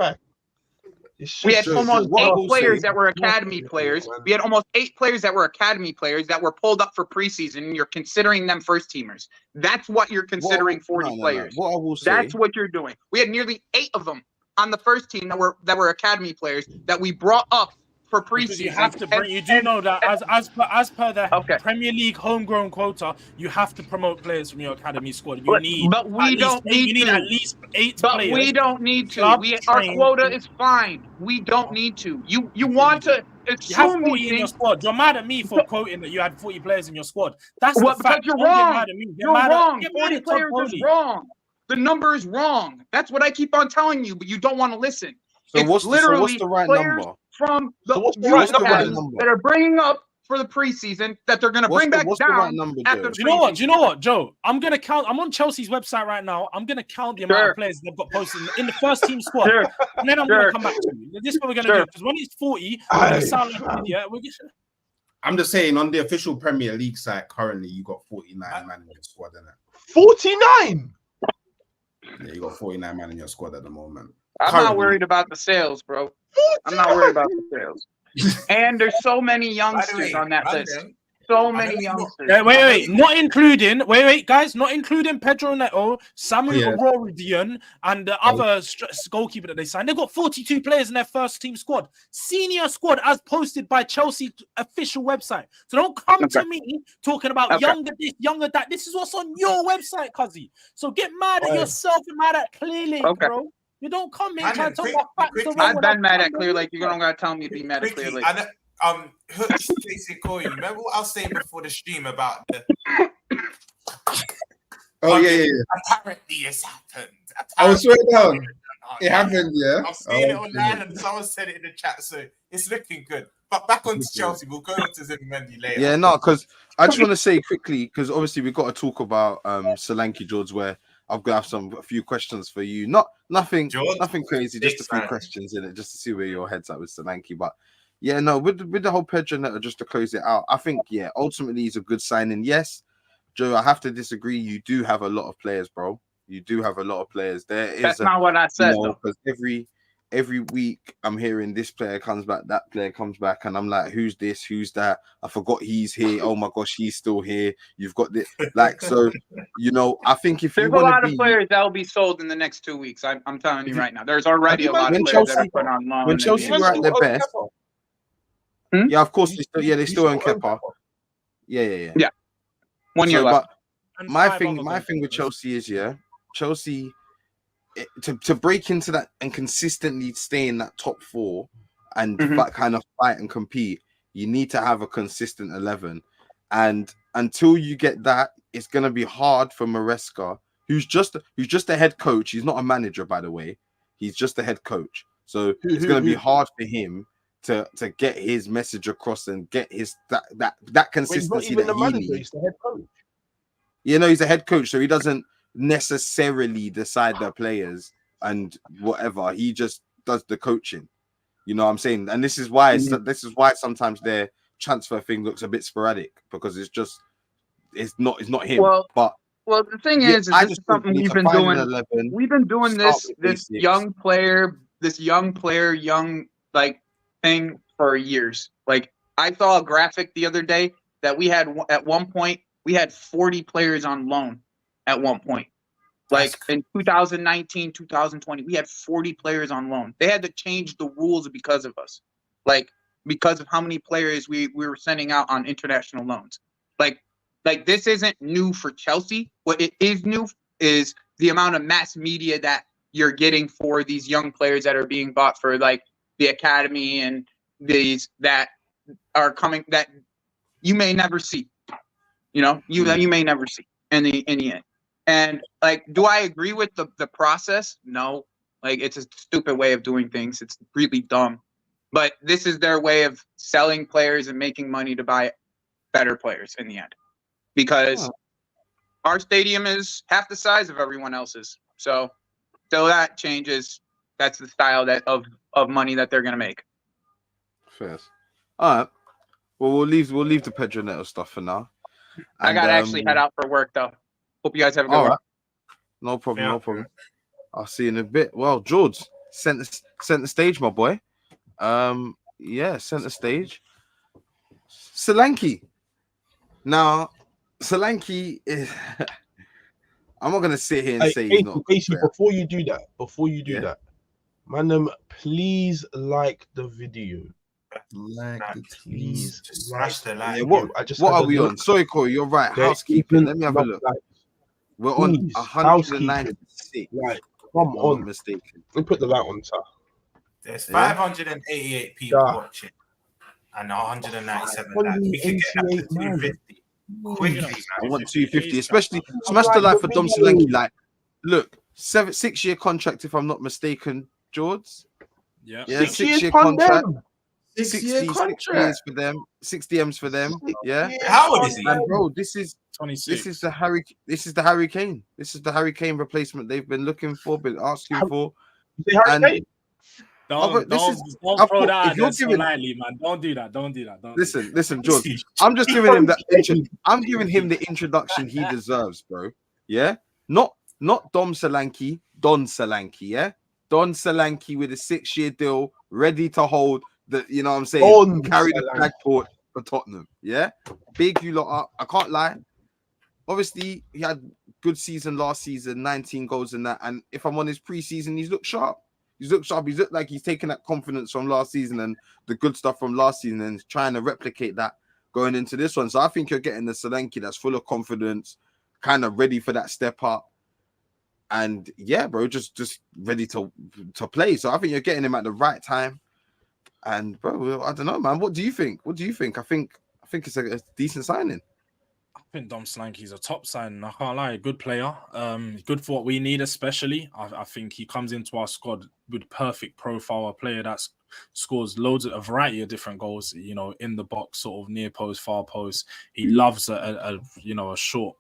We had almost 8 players that were academy players. We had almost 8 players that were academy players that were pulled up for preseason. And you're considering them first teamers. That's what you're considering 40 players. What I will say, that's what you're doing. We had nearly 8 of them on the first team that were academy players that we brought up for Because preseason. you have to bring. You do know that as per the Premier League homegrown quota, you have to promote players from your academy squad. You need, but we don't need you need to. at least 8 But players. we don't need to. Club Our trained. quota is fine. We don't need to. You want to You have assume 40 these in your things. squad. You're mad at me for quoting that you had 40 players in your squad. That's Well, the fact. because you're Don't get wrong. mad at me. Get You're mad wrong. Get 40 mad at Todd players is Bowley. wrong. The number is wrong. That's what I keep on telling you, but you don't want to listen. So It's what's literally the right players number? from the what's the youth right number? academy that are bringing up for the preseason that they're going to bring back what's the down right number, after Joe? the Do you know what, Joe? I'm gonna count. I'm on Chelsea's website right now. I'm gonna count the amount of players they've got posted in the first team squad, and then I'm gonna come back to you. This is what we're gonna do, because when it's 40, we're gonna sound like an idiot. I'm just saying, on the official Premier League site, currently you got 49 man in your squad, innit? 49. Yeah, you got 49 man in your squad at the moment. I'm not worried about the sales, bro. I'm not worried about the sales. And there's so many youngsters on that list. So many youngsters. Wait, not including. Wait, guys, not including Pedro Neto, Samuel Aurorian, and the other goalkeeper that they signed. They've got 42 players in their first team squad, senior squad, as posted by Chelsea official website. So don't come to me talking about younger this, younger that. This is what's on your website, Cuzzy. So get mad at yourself and mad at Clear Lake, bro. You don't come in trying to talk about facts. I've been mad at Clear Lake. You don't gotta tell me to be mad at Clear Lake. Hooks, Stacey Corey, remember what I was saying before the stream about the apparently it's happened. I was swear down. It happened, yeah. I've seen it online and someone said it in the chat, so it's looking good. But back on to Chelsea, we'll go on to Zubimendi later. Yeah, no, because I just want to say quickly, because obviously we've got to talk about Solanke, George, where I've got to have a few questions for you. Nothing crazy, just a few questions in it, just to see where your head's at with Solanke. But yeah, no, with the whole Pedro Neto, just to close it out, I think, yeah, ultimately he's a good signing. Yes, Joe, I have to disagree. You do have a lot of players, bro. You do have a lot of players. That's not what I said, though. Because every week I'm hearing this player comes back, that player comes back, and I'm like, who's this? Who's that? I forgot he's here. Oh my gosh, he's still here. You've got this, like, so, you know, I think if there's you a lot of players that will be sold in the next 2 weeks. I'm telling you right now. There's already a lot of players that are put on loan. When Chelsea were at their best, yeah, of course, they still own Kepa. Yeah. 1 year left. But my thing with Chelsea is, Chelsea to break into that and consistently stay in that top 4 and kind of fight and compete, you need to have a consistent 11. And until you get that, it's gonna be hard for Maresca, who's just a head coach. He's not a manager, by the way. He's just a head coach. So it's gonna be hard for him to get his message across and get his that consistency that he needs. He's the head coach. You know, he's a head coach, so he doesn't necessarily decide the players and whatever. He just does the coaching. You know what I'm saying? And this is why sometimes their transfer thing looks a bit sporadic, because it's not him. Well, the thing is I this just is something we've been doing. We've been doing this young player, young like thing for years. Like, I saw a graphic the other day that we had at one point, we had 40 players on loan at one point. Like in 2019, 2020, we had 40 players on loan. They had to change the rules because of us. Like, because of how many players we were sending out on international loans. Like this isn't new for Chelsea. What it is new is the amount of mass media that you're getting for these young players that are being bought for like the academy and these that are coming that you may never see. You know, you may never see in the end. And like, do I agree with the process? No. Like, it's a stupid way of doing things. It's really dumb. But this is their way of selling players and making money to buy better players in the end. Because our stadium is half the size of everyone else's. So that changes. That's the style of money that they're gonna make. Fair. All right. Well, we'll leave the Pedro Neto stuff for now. I gotta actually head out for work though. Hope you guys have a good one. Right. No problem. No problem. I'll see you in a bit. Well, George, center stage, my boy. Center stage. Solanke. Now, Solanke is. I'm not gonna sit here and say he's not. Basically, before you do that, man, please like the video. Like the Please, just smash the like. Yeah, what are we on? Sorry, Corey, you're right. Housekeeping. Let me have a look. We're on 196. Like, come on. Not mistaken. Let me put the light on, sir. There's 588 people watching and 197 likes. We could get that to 250 quickly, man. I want 250, especially smash the light for Dom Solanke. Like, look, 6-year contract, if I'm not mistaken, George. Yeah, 6-year contract. 60 years for them, 60 M's for them. Yeah. How old is he? And bro, this is 26. This is the Harry Kane. This is the Harry Kane replacement they've been looking for, been asking for. And don't throw that out so lightly, man. Don't do that. Listen, George. I'm just giving him that. I'm giving him the introduction he deserves, bro. Yeah, not Dom Solanke, Don Solanke. Yeah, Don Solanke with a 6-year deal, ready to hold the. You know what I'm saying? Carry the flag port for Tottenham. Yeah, big you lot up. I can't lie. Obviously, he had good season last season, 19 goals in that. And if I'm on his preseason, he's looked sharp. He's looked like he's taken that confidence from last season and the good stuff from last season and trying to replicate that going into this one. So I think you're getting the Solanke that's full of confidence, kind of ready for that step up. And yeah, bro, just ready to play. So I think you're getting him at the right time. And bro, I don't know, man. What do you think? I think it's a decent signing. I think Dom Solanke's a top signing. I can't lie, good player. Good for what we need, especially. I think he comes into our squad with perfect profile, a player that scores a variety of different goals. You know, in the box, sort of near post, far post. He loves a short.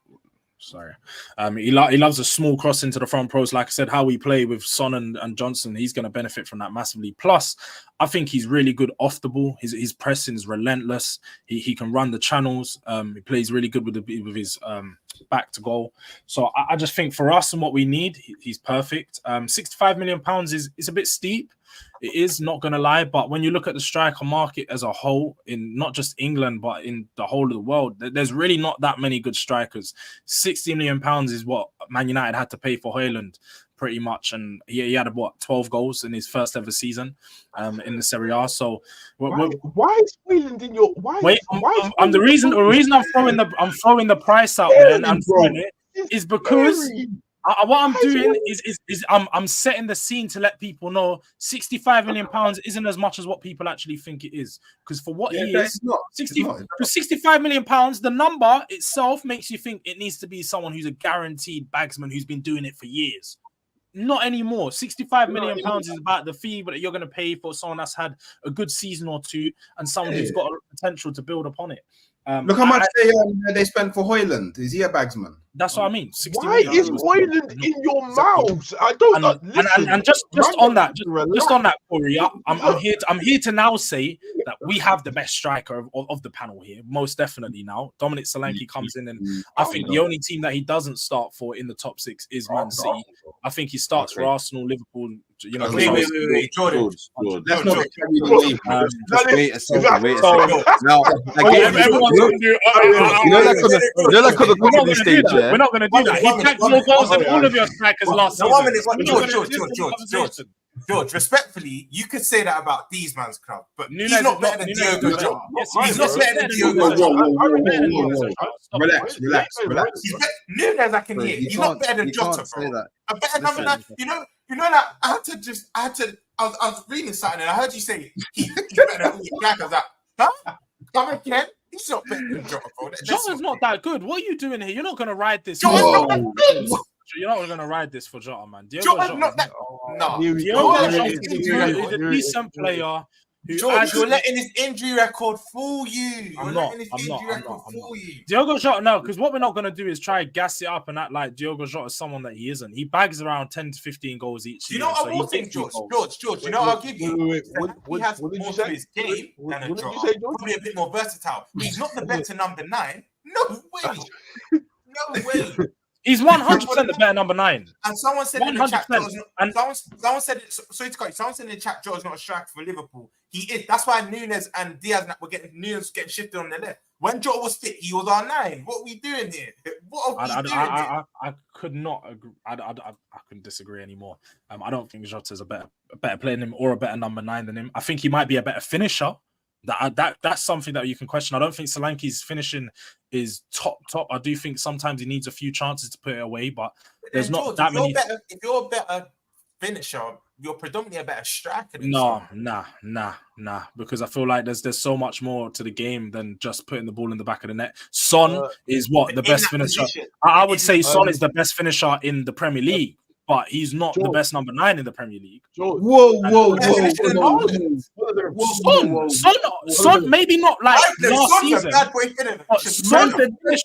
He loves a small cross into the front post. Like I said, how we play with Son and Johnson, he's going to benefit from that massively. Plus, I think he's really good off the ball. His pressing is relentless. He can run the channels. He plays really good with his back to goal. So I just think for us and what we need, he's perfect. £65 million is a bit steep. It is, not going to lie, but when you look at the striker market as a whole, in not just England, but in the whole of the world, there's really not that many good strikers. £60 million is what Man United had to pay for Højlund, pretty much. And he had, 12 goals in his first ever season in the Serie A. So why is Højlund in your... The reason I'm throwing the price out there and I'm throwing it is because... what I'm doing is I'm setting the scene to let people know £65 million isn't as much as what people actually think it is. Because for what he is, £65 million, the number itself makes you think it needs to be someone who's a guaranteed bagsman who's been doing it for years. Not anymore. £65 million is about the fee that you're going to pay for someone that's had a good season or two and someone who's got a potential to build upon it. Look how much they spent for Højlund. Is he a bagsman? That's what I mean. Why is Højlund in your mouth? I don't. And just on that, Corey, I'm here to now say that we have the best striker of the panel here, most definitely. Now Dominic Solanke comes in, and I think the only team that he doesn't start for in the top 6 is Man City. I think he starts for Arsenal, Liverpool. You know, wait, Jordan. Let's not wait a second. Now, like on the comedy stage, we're not going to do that. He tagged more goals than all of your strikers last season. George, respectfully, you could say that about these man's club, but he's not better than Diogo Jota. He's not better than Diogo Jota. Relax. Nunes, I can hear. He's not better than Jota, bro. A better number 9. You know that I was reading something and I heard you say he's better than all your guys. I was like, huh? Come again? He's not better than Jota, bro. Jota's not that good. What are you doing here? You're not going to ride this. You're not going to ride this for Jota, man. Jota's not that. No. Diogo Jota is a decent player. George, you're letting his injury record fool you. I'm not. Diogo Jota, no, because what we're not going to do is try and gas it up and act like Diogo Jota is someone that he isn't. He bags around 10 to 15 goals each season. You know what I will think, George? You know what I'll give you? He has more to his game than a Jota. Probably a bit more versatile. He's not the better number 9. No way. No way. He's 100% the better number 9. And someone said in the chat, someone said it. Sorry to cut you. Someone said in the chat, Jota's not a striker for Liverpool. He is. That's why Nunes and Diaz were getting shifted on the left. When Jota was fit, he was our 9. What are we doing here? I could not agree. I couldn't disagree anymore. I don't think Jota's a better player than him or a better number 9 than him. I think he might be a better finisher That's something that you can question. I don't think Solanke's finishing is top. I do think sometimes he needs a few chances to put it away, but there's not George, that many. If you're a better finisher, you're predominantly a better striker. Nah. Because I feel like there's so much more to the game than just putting the ball in the back of the net. Son is the best finisher. I would say Son is the best finisher in the Premier League, but he's not the best number 9 in the Premier League. Whoa. Son, maybe not like last season. But Son is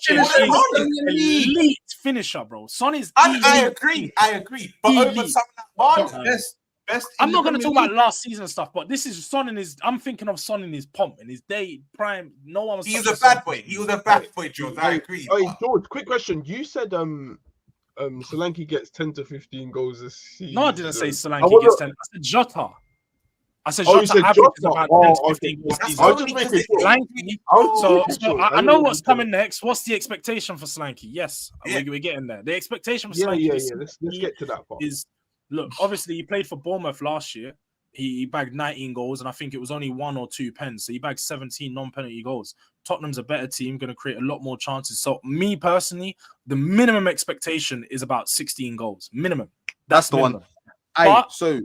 elite finisher, bro. Son is. I agree. But over someone best. I'm not going to talk about last season stuff, but this is Son in his. I'm thinking of Son in his pomp, in his day prime. No one was. He was a bad boy. He was a bad boy, George. I agree. Hey, George, quick question. You said Solanke gets 10 to 15 goals this season. No, I didn't say Solanke gets 10. I said Jota. I said Jota averages about 10 to 15 goals a season. So I know what's coming next. What's the expectation for Solanke? Yes, we're getting there. The expectation for Solanke let's get to that part. Is, look, obviously he played for Bournemouth last year. He bagged 19 goals, and I think it was only 1 or 2 pens. So he bagged 17 non-penalty goals. Tottenham's a better team, going to create a lot more chances. So me personally, the minimum expectation is about 16 goals. Minimum. That's the minimum. one.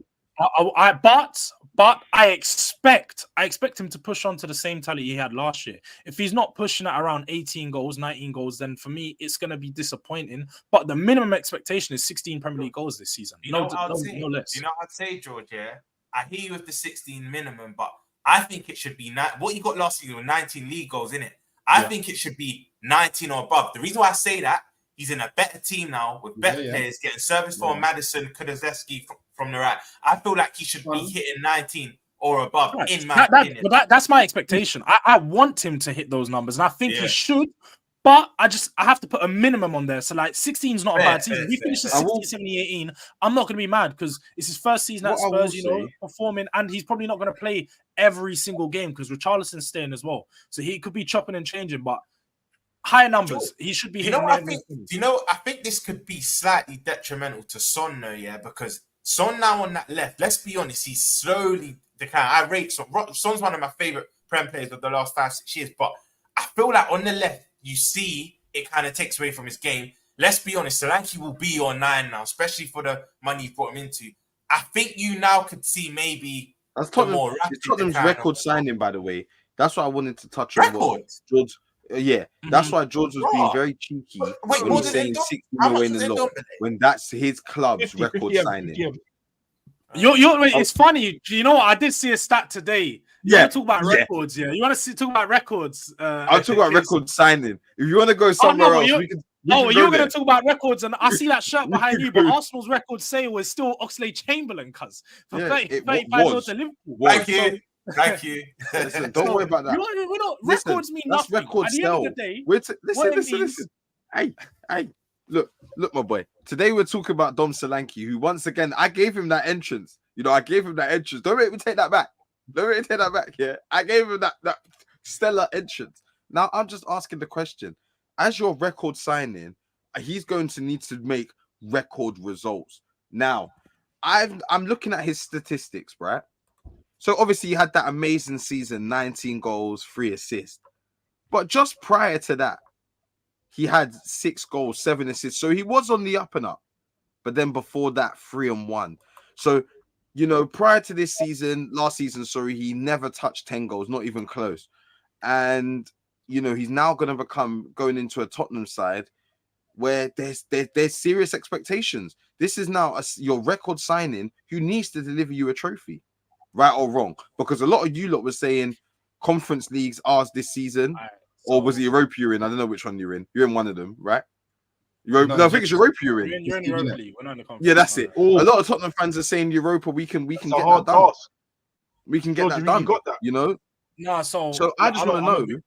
But I expect him to push on to the same tally he had last year. If he's not pushing at around 18 goals, 19 goals, then for me, it's going to be disappointing. But the minimum expectation is 16 Premier League goals this season. No less. You know what I'd say, George, yeah? I hear you with the 16 minimum, but I think it should be what you got last season with 19 league goals, innit? I think it should be 19 or above. The reason why I say that, he's in a better team now with better players, getting service for Madison, Kudelski from the right. I feel like he should be hitting 19 or above, in my opinion. That's my expectation. I want him to hit those numbers, and I think he should. But I have to put a minimum on there. So, like, 16 is not a bad season. If he finishes 16, 17, 18, I'm not going to be mad because it's his first season at Spurs, performing. And he's probably not going to play every single game because Richarlison's staying as well. So he could be chopping and changing, but higher numbers. He should be hitting. I think this could be slightly detrimental to Son, though, because Son now on that left, let's be honest, he's slowly declining. I rate Son. Son's one of my favorite Prem players of the last 5-6 years, but I feel like on the left, you see, it kind of takes away from his game. Let's be honest, Solanke will be your 9 now, especially for the money you brought him into. I think you now could see maybe that's Tottenham's record signing, by the way. That's what I wanted to touch on. George, that's why George was being very cheeky when he's saying 60 million in law, when that's his club's record signing. It's funny. You know what? I did see a stat today. You want to talk about records, You want to talk about records? I'll talk about record signing. If you want to go somewhere else, we can. You're going to talk about recorks, and I see that shirt behind you, but Arsenal's record sale was still Oxlade-Chamberlain, cuz. For 35 goals to Liverpool. Thank you. Listen, don't worry about that. We're not, records mean nothing. Record At the end of the day, listen. Hey, look, my boy. Today we're talking about Dom Solanke, who once again, I gave him that entrance. Don't make me take that back. Yeah, I gave him that stellar entrance. Now I'm just asking the question: as your record signing, he's going to need to make record results. Now, I'm looking at his statistics, right? So obviously he had that amazing season, 19 goals, 3 assists. But just prior to that, he had 6 goals, 7 assists. So he was on the up and up. But then before that, 3 and 1. So, prior to this season, last season, he never touched 10 goals, not even close. And, he's now going to going into a Tottenham side where there's serious expectations. This is now your record signing who needs to deliver you a trophy, right or wrong? Because a lot of you lot were saying Conference Leagues ours this season, or was it Europa you're in? I don't know which one you're in. You're in one of them, right? I think it's Europa you're in. You're in Europa League. We're not in the Conference. Yeah, that's it. A lot of Tottenham fans are saying Europa. We can get that done. We can get that done. No, so I just want to know.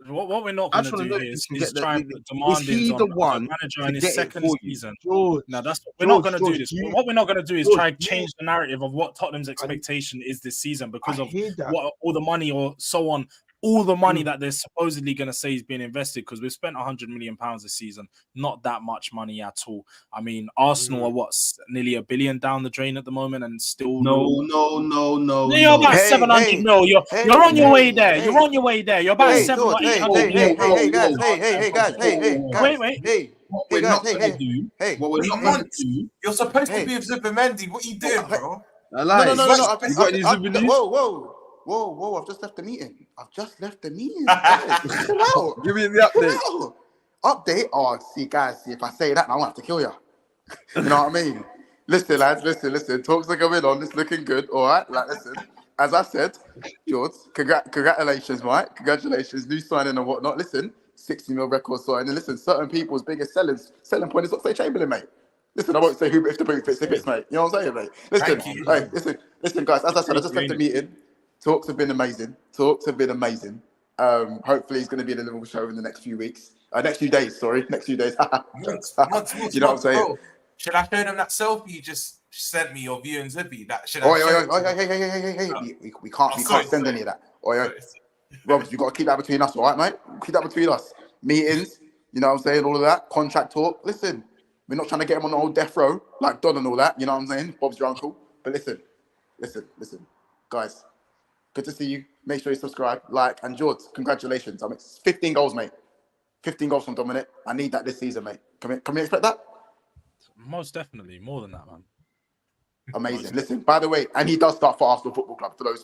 What we're not going to do is try and demand the manager in his second season. We're not going to do this. What we're not going to do is try and change the narrative of what Tottenham's expectation is this season because of what all the money or so on. all the money that they're supposedly going to say is being invested, because we've spent £100 million this season. Not that much money at all. I mean, Arsenal are nearly $1 billion down the drain at the moment, and still no. You're about 700 mil. You're on your way there. You're on your way there. You're about 700 or 800 guys. What we're not going to do. You're supposed to be with Zubimendi. What are you doing, bro? No. Whoa! I've just left the meeting. Give me the update. Update? Oh, see, guys, if I say that, I'm gonna have to kill you. You know what I mean? Listen, lads, listen. Talks are going on. It's looking good. All right. Like, listen. As I said, George, congratulations, Mike. Congratulations, new signing and whatnot. Listen, 60 mil record signing. And listen, certain people's biggest selling point is Oxlade Chamberlain, mate. Listen, I won't say who, if the boot fits, it fits, mate. You know what I'm saying, mate? Listen, listen, guys. As I said, I just left the meeting. Talks have been amazing. Hopefully, it's going to be in a little show in the next few weeks. Next few days. You know what I'm saying? Bro, should I show them that selfie you just sent me, your view and Zippy? That should Hey. We can't send any of that. Rob, you got to keep that between us, all right, mate? Keep that between us. Meetings, you know what I'm saying? All of that. Contract talk. Listen, we're not trying to get him on the old death row like Don and all that. You know what I'm saying? Bob's your uncle. But listen. Guys, good to see you. Make sure you subscribe, like, and George, congratulations. I mean, 15 goals, mate. 15 goals from Dominic. I need that this season, mate. Can we expect that? Most definitely. More than that, man. Amazing. Listen, by the way, and he does start for Arsenal Football Club, for those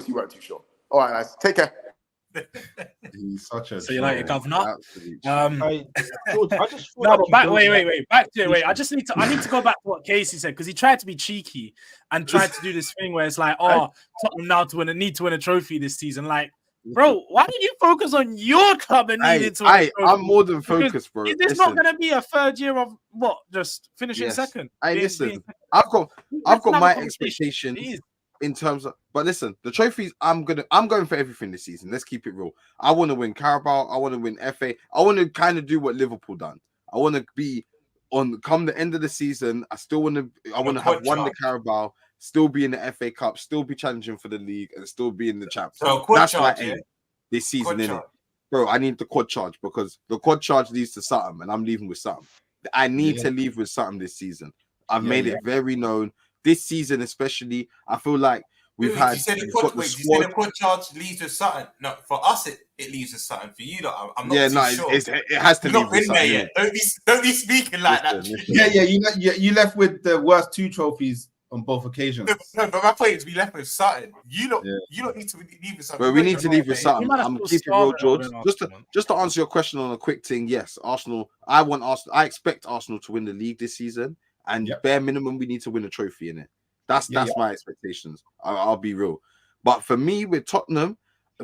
who weren't too sure. All right, guys. Take care. He's such a... So you like your governor? I just wait. Back to it. Wait, I need to go back to what Casey said, because he tried to be cheeky and tried to do this thing where it's like, oh, Tottenham now need to win a trophy this season. Like, bro, why did you focus on your club and needed to win a trophy? I'm more than focused, bro. Is this not going to be a third year of what? Just finishing second? I've got my expectations in terms of, but listen, the trophies, I'm going for everything this season. Let's keep it real. I want to win Carabao. I want to win FA. I want to kind of do what Liverpool done. I want to be come the end of the season. I want to have won the Carabao, still be in the FA Cup, still be challenging for the league, and still be in the Champions. So that's my aim this season, innit? Bro, I need the quad charge, because the quad charge leads to something, and I'm leaving with something. I need to leave with something this season. I've made it very known. This season, especially, I feel like we've had. You said the quad charge leaves with something. No, for us, it leaves with something. For you, I'm not too sure. It has to leave with something. Yet. Don't be speaking like that. You left with the worst 2 trophies on both occasions. No, but my point is we left with something. You don't need to leave with something. But we need to leave with something. I'm keeping it real, George. Just to answer your question on a quick thing, yes, Arsenal. I expect Arsenal to win the league this season, and bare minimum, we need to win a trophy in it. That's my expectations. I'll be real. But for me, with Tottenham,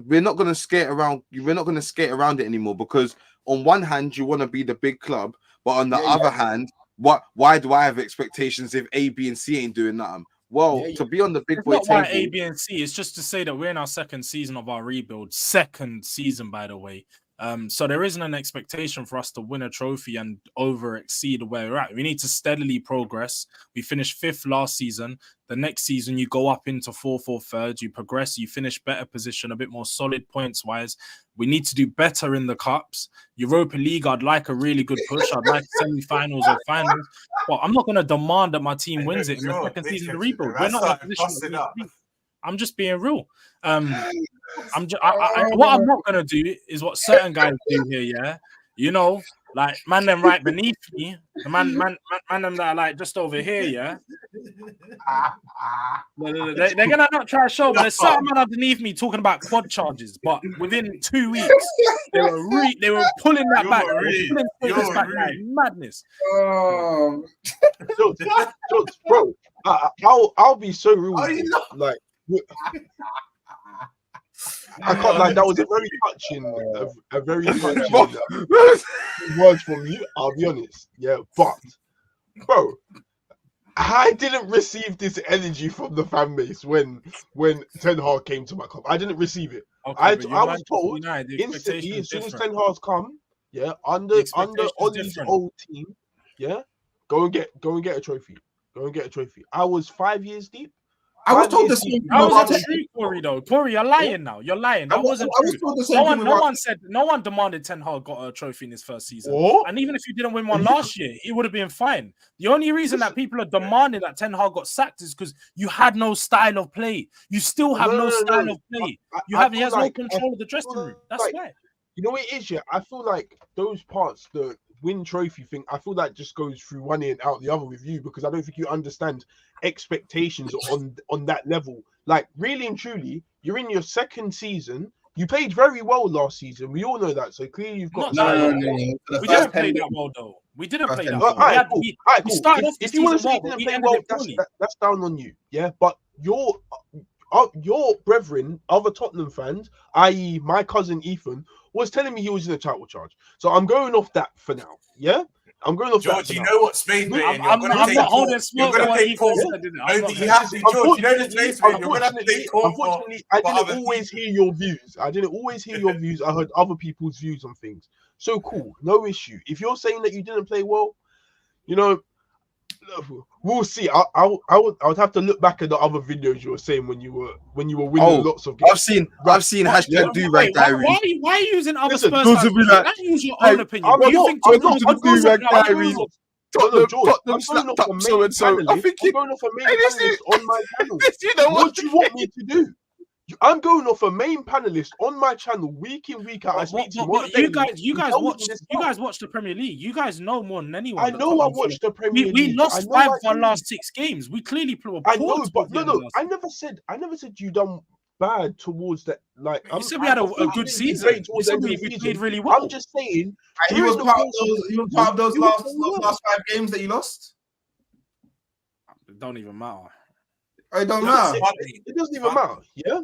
we're not going to skate around. We're not going to skate around it anymore, because on one hand, you want to be the big club, but on the other hand, why do I have expectations if A, B, and C ain't doing nothing? Well, to be on the big boy table. Not why A, B, and C. It's just to say that we're in our second season of our rebuild. Second season, by the way. So there isn't an expectation for us to win a trophy and exceed where we're at. We need to steadily progress. We finished 5th last season. The next season, you go up into 4th or 3rd. You progress. You finish better position, a bit more solid points-wise. We need to do better in the cups. Europa League, I'd like a really good push. I'd like semi-finals or finals. Well, I'm not going to demand that my team wins it in the second season of the rebuild. We're not in a position. I'm just being real. What I'm not gonna do is what certain guys do here, yeah. You know, like man them right beneath me, the man them that are like just over here, yeah. They're gonna not try to show, but there's certain man underneath me talking about quad charges. But within 2 weeks, they were pulling that back. Pulling back like madness. Bro, I'll be so rude. Like. I can't like that was a very touching words from you. I'll be honest, but bro, I didn't receive this energy from the fan base when Ten Hag came to my club. I didn't receive it. I was told instantly as soon as Ten Hag's come, under Ollie's old team, go and get a trophy. Go and get a trophy. I was 5 years deep. I was told the same thing. That wasn't true, Corey, though. Corey, you're lying now. You're lying. That wasn't true. No one demanded Ten Hag got a trophy in his first season. What? And even if you didn't win one last year, he would have been fine. The only reason that people are demanding that Ten Hag got sacked is because you had no style of play. You still have no style of play. He has no control of the dressing room. That's why. You know what it is, yeah? I feel like those parts, the win trophy thing, I feel that just goes through one ear and out the other with you, because I don't think you understand expectations on that level. Like, really and truly, you're in your second season. You played very well last season. We all know that. So clearly you've got... No. We didn't play that well, though. We didn't play that well. All right, cool. We started off if you want to say you didn't play well, that's down on you. Yeah, but your brethren, other Tottenham fans, i.e. my cousin Ethan, was telling me he was in a title charge. So I'm going off that for now. Yeah? I'm going off George, that. you know what space we're in. I'm not holding smoke. You're going to take Paul. George, you know the space we're in. You're going to have to take Paul. Unfortunately, I didn't always hear your views. I heard other people's views on things. So cool. No issue. If you're saying that you didn't play well, you know, we'll see. I would have to look back at the other videos you were saying when you were winning lots of games. I've seen hashtag do-rag diaries. Why are you using other Spurs fans? Don't use your own opinion. I'm not do-rag diaries. Tottenham, so and so. I'm going off a main panelist on my channel. What do you want me to do? I'm going off a main panelist on my channel week in, week out. I speak to you guys watch the Premier League. You guys know more than anyone. I know I watched the Premier League. We lost 5 of our last 6 games. We clearly played. I know, but no. I never said you done bad towards that. Like, you said we had a good season. We played really well. I'm just saying. He was part of those last 5 games that you lost. It don't even matter. It don't matter. It doesn't even matter. Yeah.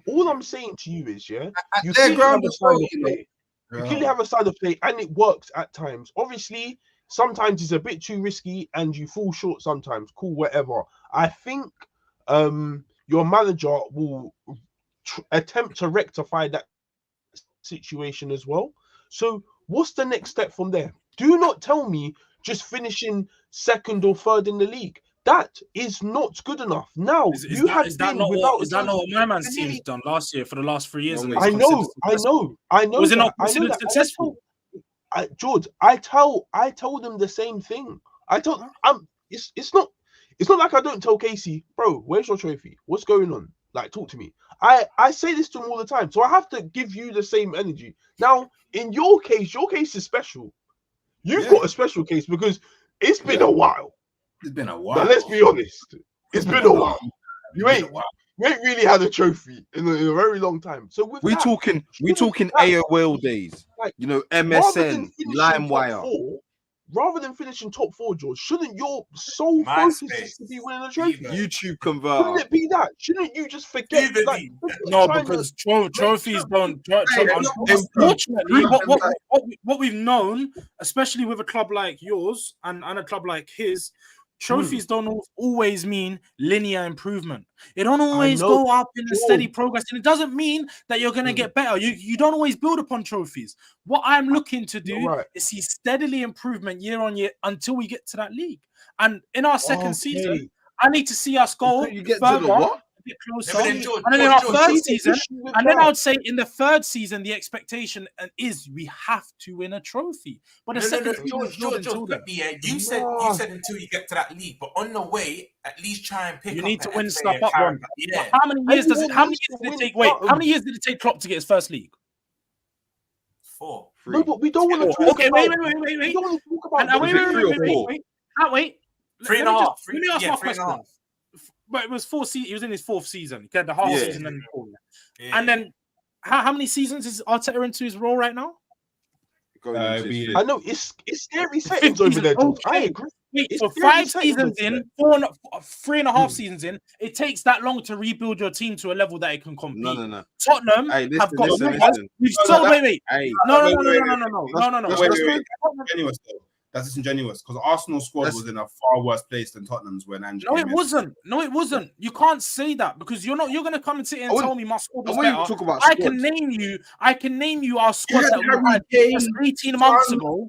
All I'm saying to you is, you clearly have a side of play. You clearly have a side of play, and it works at times. Obviously, sometimes it's a bit too risky, and you fall short sometimes. Cool, whatever. I think your manager will attempt to rectify that situation as well. So, what's the next step from there? Do not tell me just finishing 2nd or 3rd in the league. That is not good enough. Now, is that not what my man's team's done last year for the last 3 years? I know. Was it not considered successful? George, I tell them the same thing. It's not like I don't tell Casey, bro, where's your trophy? What's going on? Like, talk to me. I say this to him all the time, so I have to give you the same energy. Now, in your case is special. You've got a special case because it's been a while. It's been a while. But let's be honest. It's been a while. You ain't really had a trophy in a very long time. So we talking AOL days. Like, you know, MSN, LimeWire. Rather than finishing top 4, George, shouldn't your sole focus to be winning a trophy? YouTube convert. Shouldn't it be that? Shouldn't you just forget? No, because trophies don't. Unfortunately, what we've known, especially with a club like yours and a club like his, trophies don't always mean linear improvement. It don't always go up in a steady progress, and it doesn't mean that you're going to get better. You don't always build upon trophies. What I'm looking to do is see steadily improvement year on year until we get to that league. And in our second season, I need to see us go further. Closer. And then in our third season, and then I would say in the third season, the expectation is we have to win a trophy. But the second George, you said until you get to that league, but on the way, at least try and pick. You need to win stuff up. Yeah. How many years did it take? Wait, how many years did it take Klopp to get his first league? 4. No, but we don't want to talk about. Wait. We don't want to talk about. Wait. 3.5. Let me ask my question. But it was 4 seasons. He was in his 4th season. He had the half season and the 4. And then, how many seasons is Arteta into his role right now? I know it's scary settings over there. I agree. So 5 seasons in, 3.5 seasons in, it takes that long to rebuild your team to a level that it can compete. No. Tottenham have got. We've sold. Wait. No. That's disingenuous because Arsenal's squad was in a far worse place than Tottenham's when Andrew. No, it wasn't. You can't say that because you're going to come and sit and tell me my squad was better. I can name you our squad that we had just 18 months ago.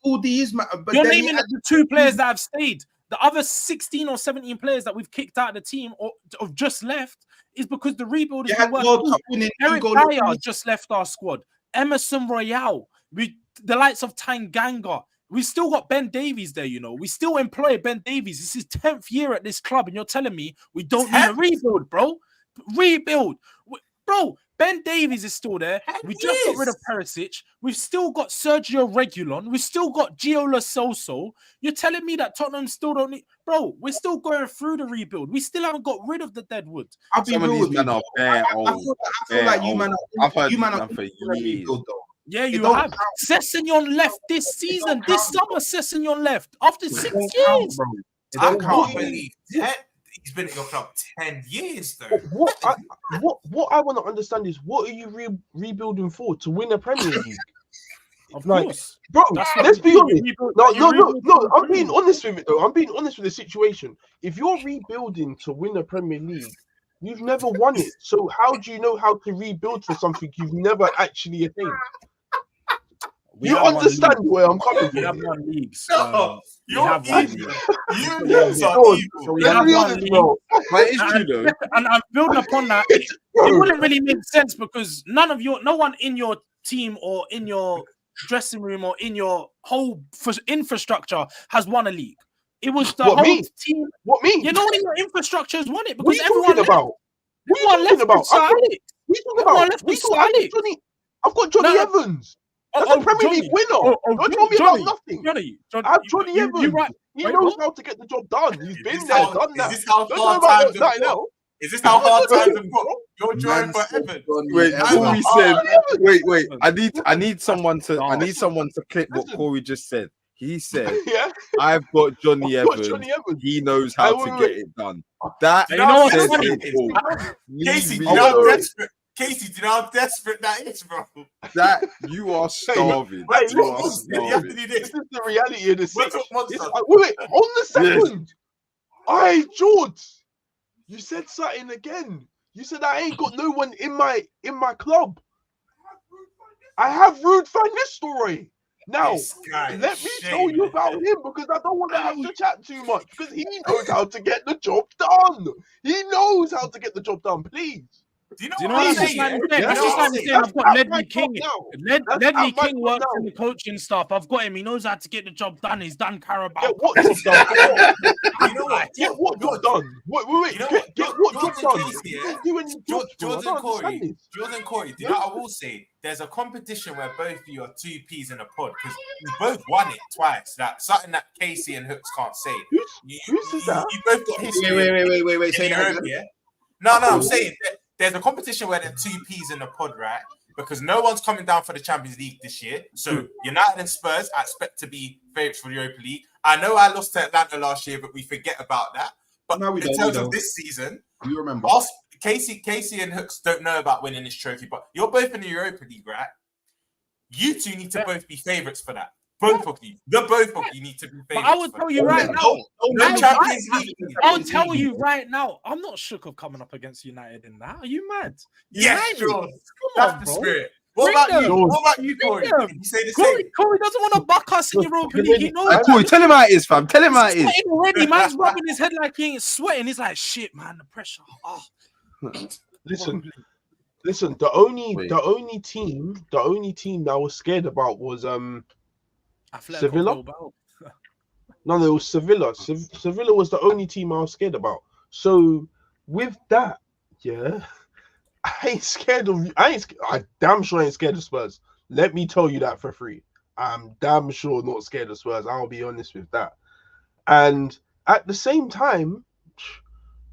All these, but you're naming the 2 players that have stayed. the other 16 or 17 players that we've kicked out of the team or just left is because the rebuild has been working. Eric Dyer just left our squad. Emerson Royale, the likes of Tanganga. We still got Ben Davies there, you know. We still employ Ben Davies. This is 10th year at this club, and you're telling me we don't need a rebuild, bro. Rebuild. Bro, Ben Davies is still there. We just got rid of Perisic. We've still got Sergio Reguilon. We've still got Gio Lo Celso. You're telling me that Tottenham still don't need... Bro, we're still going through the rebuild. We still haven't got rid of the deadwood. Some of these men are bare old. I feel like you man are for years. Yeah, you have. Sessegnon left this season. This summer, Sessegnon left after 6 years. I can't believe that. He's been at your club 10 years, though. What I want to understand is, what are you rebuilding for? To win a Premier League? Of course. Bro, let's be honest. No, I'm being honest with it, though. I'm being honest with the situation. If you're rebuilding to win a Premier League, you've never won it. So how do you know how to rebuild for something you've never actually attained? You understand where I'm coming from? We have won leagues. You have won leagues. And I'm building upon that. It wouldn't really make sense because no one in your team or in your dressing room or in your whole infrastructure has won a league. It was the whole team. What mean? You know, in your infrastructure has won it because what are you talking about? What are you talking about? I've got Johnny Evans. That's a Premier League winner. Don't tell me about nothing. I have Johnny Evans. He knows how to get the job done. He's been there, done that. Is this how hard times have got? Is this how hard times have got? You're drawing for Evans. Wait, Corey said. Wait. I need someone to clip what Corey just said. He said, "I've got Johnny Evans. He knows how to get it done." That you know what's funny? Casey, do you know how desperate? Casey, do you know how desperate that is, bro? That you are starving. You are starving. This is the reality of the situation. Wait, on the second. Aye, George. You said something again. You said I ain't got no one in my club. I have Ruud van Nistelrooy. Now, let me tell you about him because I don't want to have to chat too much because he knows how to get the job done. He knows how to get the job done, please. Do you know what I'm saying? I've got Ledley King. Ledley King works in the coaching staff. I've got him. He knows how to get the job done. He's done Carabao. Get what job done? You know what? Get what job done? Wait. Get what job done? Jordan Corey. Do you know what I will say? There's a competition where both of you are two peas in a pod because you both won it twice. That's something that Casey and Hooks can't say. Who said that? You both got history. Wait. Say that again. Yeah? No, I'm saying there's a competition where there are two peas in the pod, right? Because no one's coming down for the Champions League this year. So United and Spurs, I expect to be favourites for the Europa League. I know I lost to Atlanta last year, but we forget about that. But in terms of this season, you remember Casey and Hooks don't know about winning this trophy, but you're both in the Europa League, right? You two need to both be favourites for that. Both of you. The both of you need to be favourites. But I will tell you right now. No Champions League. I'll tell you right now. I'm not shook of coming up against United in that. Are you mad? Yes, sure. That's the spirit. What about you, Corey? You say the same. Corey doesn't want to buck us in Europa League. He knows. Corey, tell him how it is, fam. Tell him how it is. Already, man's rubbing his head like he ain't sweating. He's like, shit, man, the pressure. Oh. Listen. The only team that I was scared about was Sevilla. No, it was Sevilla. Sevilla was the only team I was scared about. So with that, I ain't scared of you. I damn sure ain't scared of Spurs. Let me tell you that for free. I'm damn sure not scared of Spurs. I'll be honest with that. And at the same time,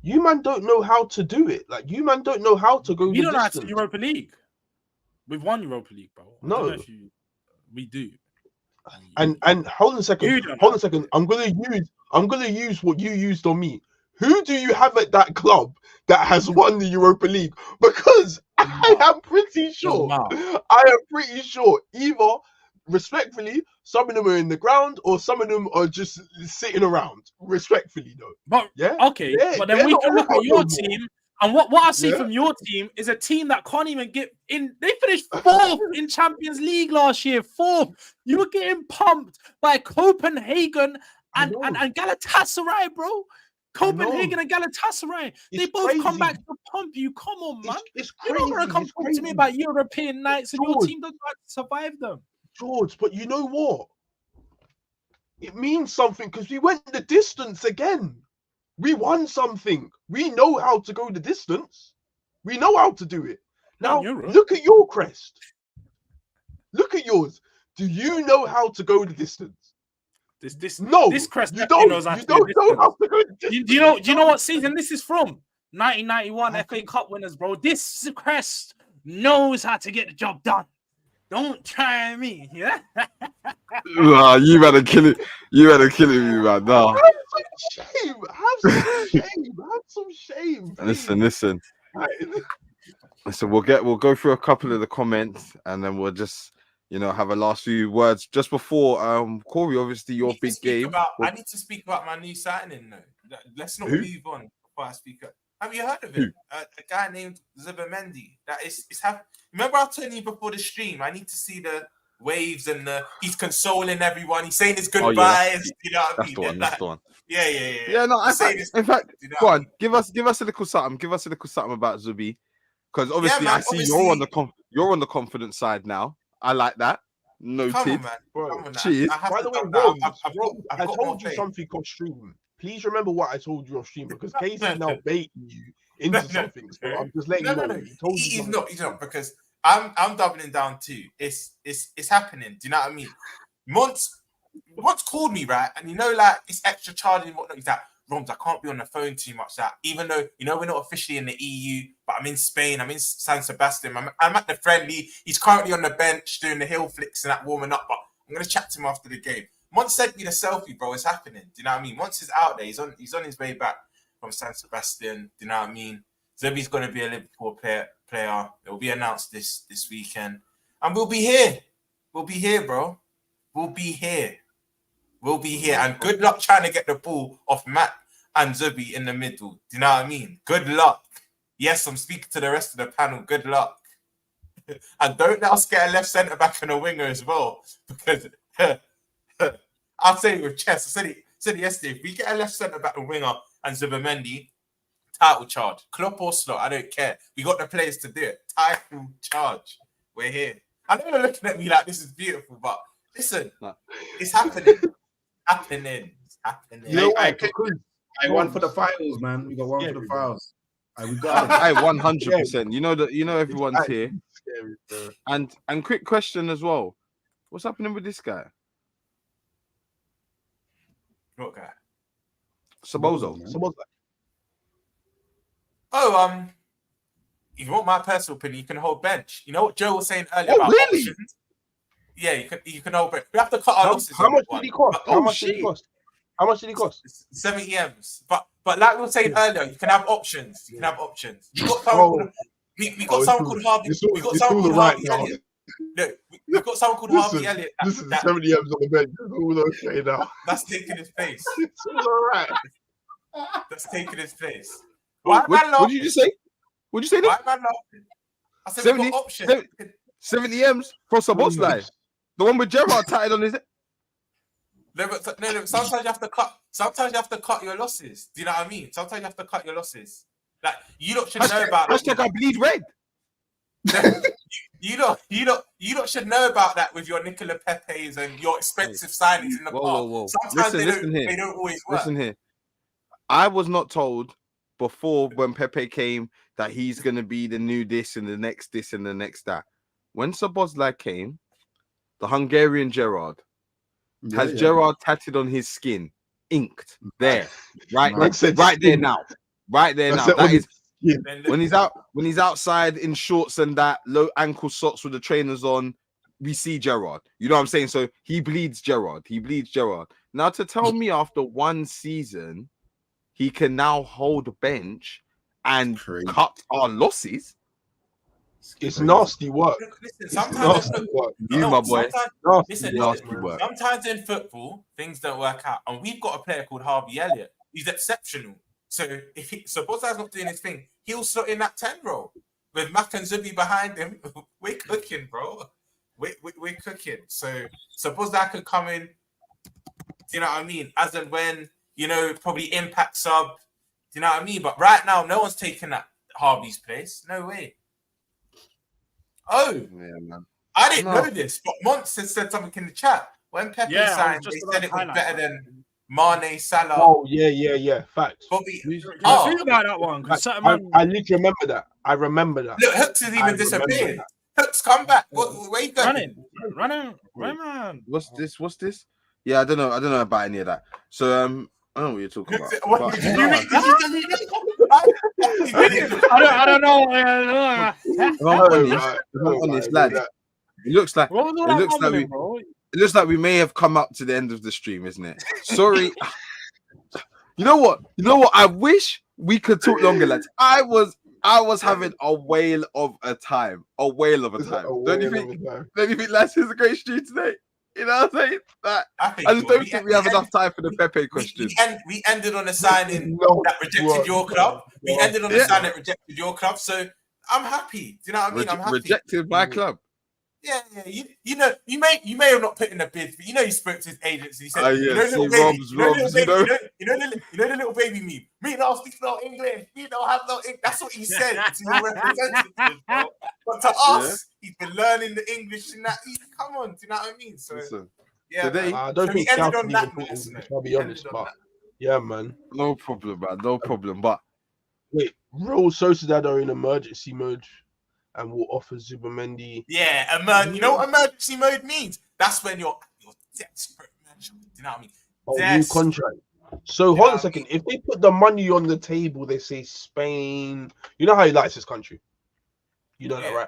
you man don't know how to do it. Like you man don't know how to go. We don't know how to Europa League. We've won Europa League, bro. No, we do. And hold on a second. I'm gonna use what you used on me. Who do you have at that club that has won the Europa League? Because I am pretty sure. Either respectfully, some of them are in the ground or some of them are just sitting around. Respectfully, though. But but then we can look at your team. And what I see from your team is a team that can't even get in. They finished 4th in Champions League last year. 4th. You were getting pumped by Copenhagen and Galatasaray, bro. Copenhagen and Galatasaray. They both come back to pump you. Come on, man. It's You're crazy. not gonna come talk to me about European nights and your team doesn't survive them. George, but you know what? It means something because we went the distance again. We won something. We know how to go the distance. We know how to do it. Now, look at your crest. Look at yours. Do you know how to go the distance? This crest you don't know how to go the distance. Do you know what season this is from? 1991 FA Cup winners, bro. This crest knows how to get the job done. Don't try me, yeah. Nah, you better kill it. You better kill it, me, man. Nah. Have some shame. Listen. We'll go through a couple of the comments and then we'll just have a last few words just before Corey. Obviously, your big game. I need to speak about my new signing though. Let's not move on before I speak up. Have you heard of him? A guy named Zubimendi. That is happening. Remember I told you before the stream. I need to see the waves and he's consoling everyone. He's saying his goodbyes. You know what I mean? That's the one. Yeah. No, in fact, go on. Give us a little something. Give us a little something about Zubi, because obviously I see you're on the confident side now. I like that. Noted. Come on, man. Bro, cheers. By the way, I told you something off stream. Please remember what I told you off stream because Casey's now baiting you into something. So I'm just letting you know. He's not because I'm doubling down too. It's happening. Do you know what I mean? Once called me, right? And it's extra charging and whatnot. He's like, Roms, I can't be on the phone too much. That even though we're not officially in the EU, but I'm in Spain. I'm in San Sebastian. I'm at the friendly. He's currently on the bench doing the heel flicks and that warming up. But I'm gonna chat to him after the game. Once sent me the selfie, bro. It's happening. Do you know what I mean? Once he's out there, he's on his way back from San Sebastian. Do you know what I mean? Zubi's gonna be a Liverpool player. It will be announced this weekend, and we'll be here. We'll be here, bro. We'll be here. And good luck trying to get the ball off Matt and Zubi in the middle. Do you know what I mean? Good luck. Yes, I'm speaking to the rest of the panel. Good luck. And don't let us get a left centre back and a winger as well, because. I'll say it with chest. I said it yesterday. If we get a left centre back and winger and Zubimendi, title charge. Klopp or Slot, I don't care. We got the players to do it. Title charge. We're here. I know you're looking at me like this is beautiful, but listen, it's happening. It's happening. I won for the finals, man. We got one for the finals. We got it. I 100%. You know everyone's here. And quick question as well. What's happening with this guy? What guy? Sabozo. Oh, if you want my personal opinion, you can hold bench. You know what Joe was saying earlier about options? Yeah, you can hold bench. We have to cut our losses. How much did he cost? How much did he cost? 70 M's. But like we were saying earlier, you can have options. You got someone someone called Harvey. We got someone called Harvey Elliott. Look, we've got someone called Harvey Elliott. This is 70 M's on the bench. It's all okay now. That's taking his place. It's all right. That's taking his place. What did you just say? What did you say? Why am I laughing? I said 70, we got options. 70 M's for Sabosly. The one with Gerrard tied on his head. No, sometimes you have to cut. Sometimes you have to cut your losses. Do you know what I mean? Sometimes you have to cut your losses. Like you lot should know about. Hashtag I bleed red. You lot should know about that with your Nicola Pepe's and your expensive signings in the past. Sometimes they don't always work. Listen here. I was not told before when Pepe came that he's going to be the new this and the next this and the next that. When Szoboszlai came, the Hungarian Gerrard has Gerrard tatted on his skin, inked there, right there now. That is when he's outside in shorts and that low ankle socks with the trainers on. We see Gerrard. You know what I'm saying? So he bleeds Gerrard. Now to tell me after one season he can now hold a bench and cut our losses. It's nasty work. Listen, sometimes sometimes in football things don't work out, and we've got a player called Harvey Elliott. He's exceptional. So if Szoboszlai's not doing his thing, he'll slot in that 10 role with Mac and Zubi behind him. We're cooking, bro. We're cooking. So Szoboszlai could come in, Do you know what I mean? As and when, probably impact sub. Do you know what I mean? But right now, no one's taking that Harvey's place. No way. Oh, yeah, man. I didn't know this, but Monts has said something in the chat. When Pepe signed, they said it was better than Mane, Salah. Oh, yeah. Facts. Think about that one. I literally remember that. I remember that. Look, Hooks has even disappeared. Hooks, come back. Where you going? Running, man. What's this? Yeah, I don't know about any of that. So I don't know what you're talking about. I don't know. If I'm honest, lad, it looks like we may have come up to the end of the stream, isn't it? Sorry. You know what? I wish we could talk longer, lads. I was having a whale of a time. Don't you think, lads, is a great stream today? You know what I'm saying? I just don't think we have enough time for the Pepe question. We ended on a signing that rejected your club. We ended on a signing that rejected your club. So I'm happy. Do you know what I mean? I'm happy. Rejected my club. Yeah. You may have not put in a bid, but you spoke to his agents and he said, the little baby me don't speak no English, me don't have no English. That's what he said to your representatives, bro. But to us, he's been learning the English and that. Come on, do you know what I mean? So today, I don't think ended on that. I'll be honest, but yeah, man. No problem, man. No problem. But wait, Real Sociedad are in emergency mode. And will offer Zubimendi. Yeah, you know what emergency mode means? That's when you're desperate, man. Do you know what I mean? New contract. So hold on a second. If they put the money on the table, they say Spain. You know how he likes his country. You know that, right?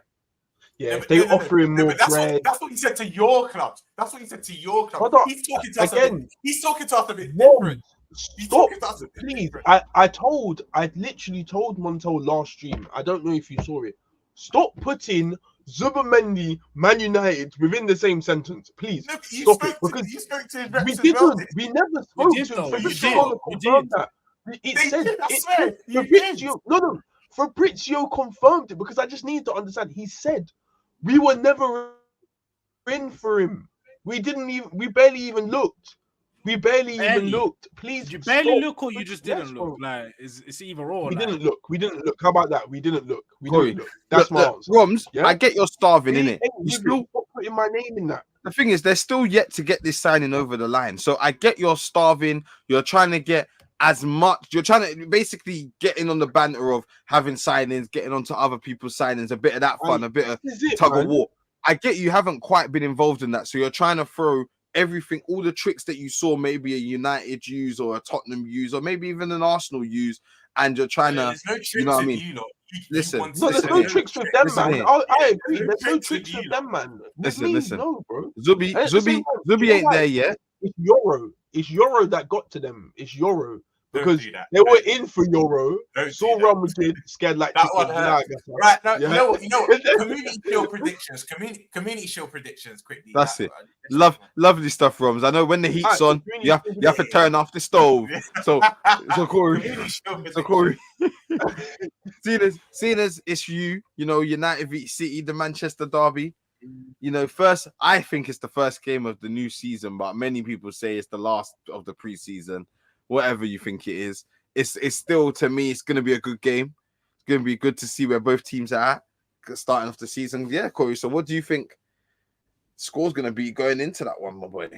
Yeah. If they offer him more bread. That's what he said to your club. He's talking to us again. He's talking to us a bit different. Stop, please. I literally told Montel last stream. I don't know if you saw it. Stop putting Zubimendi, Man United within the same sentence, please. Stop it, because you spoke to his we didn't. We never spoke to him. Fabrizio confirmed it because I just need to understand. He said we were never in for him. We barely even looked. Please, did you barely look or you just didn't look? Like it's either or. We didn't look. How about that? We didn't look. That's my answer. Roms, yeah? I get you're starving, innit? You still putting my name in that. The thing is, they're still yet to get this signing over the line. So I get you're starving. You're trying to get as much. You're trying to basically get in on the banter of having signings, getting onto other people's signings, a bit of that fun, a bit of tug of war. I get you haven't quite been involved in that. So you're trying to throw everything, all the tricks that you saw maybe a United use or a Tottenham use or maybe even an Arsenal use, and you're trying to, you know what I mean? Listen, there's no tricks with them, man. I agree. There's no tricks with them, man. Listen. No, bro. Zubi ain't there yet. It's Euro that got to them. It's Euro. Because they were in for Euro, saw Real Madrid, scared like that one. Right now, you know what? Community shield predictions quickly. That's it. Lovely stuff, Roms. I know when the heat's on, you have to turn off the stove. So Corey, seeing as it's you know, United v City, the Manchester derby. You know, I think it's the first game of the new season, but many people say it's the last of the preseason. Whatever you think it is, it's still, to me, it's going to be a good game. It's going to be good to see where both teams are at starting off the season. Yeah, Corey. So what do you think score's going to be going into that one, my boy?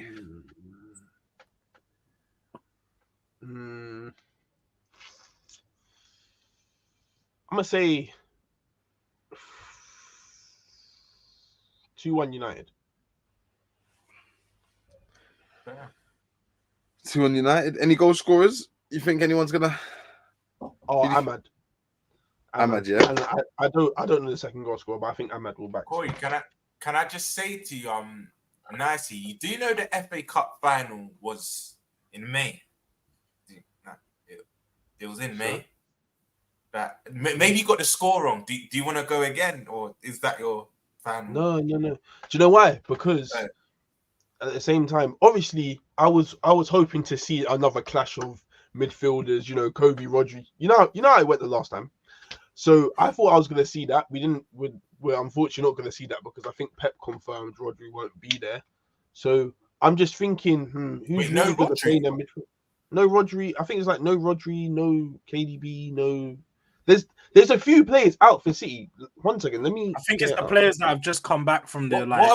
I'm going to say 2-1 United. 2-1 United. Any goal scorers? You think anyone's gonna? Ahmad, yeah. And I don't know the second goal scorer, but I think Ahmad will back. Corey, can I just say to you, nicely, you do know the FA Cup final was in May? It was in May. That maybe you got the score wrong. Do you want to go again, or is that your final? No. Do you know why? Because at the same time, obviously, I was hoping to see another clash of midfielders. You know, Kobe, Rodri. You know, I went the last time, so I thought I was going to see that. We're unfortunately not going to see that because I think Pep confirmed Rodri won't be there. So I'm just thinking, who's really good at playing their midfield? No Rodri. I think it's like no Rodri, no KDB, no. There's a few players out for City. 1 second, let me. I think it's the players that have just come back from their like.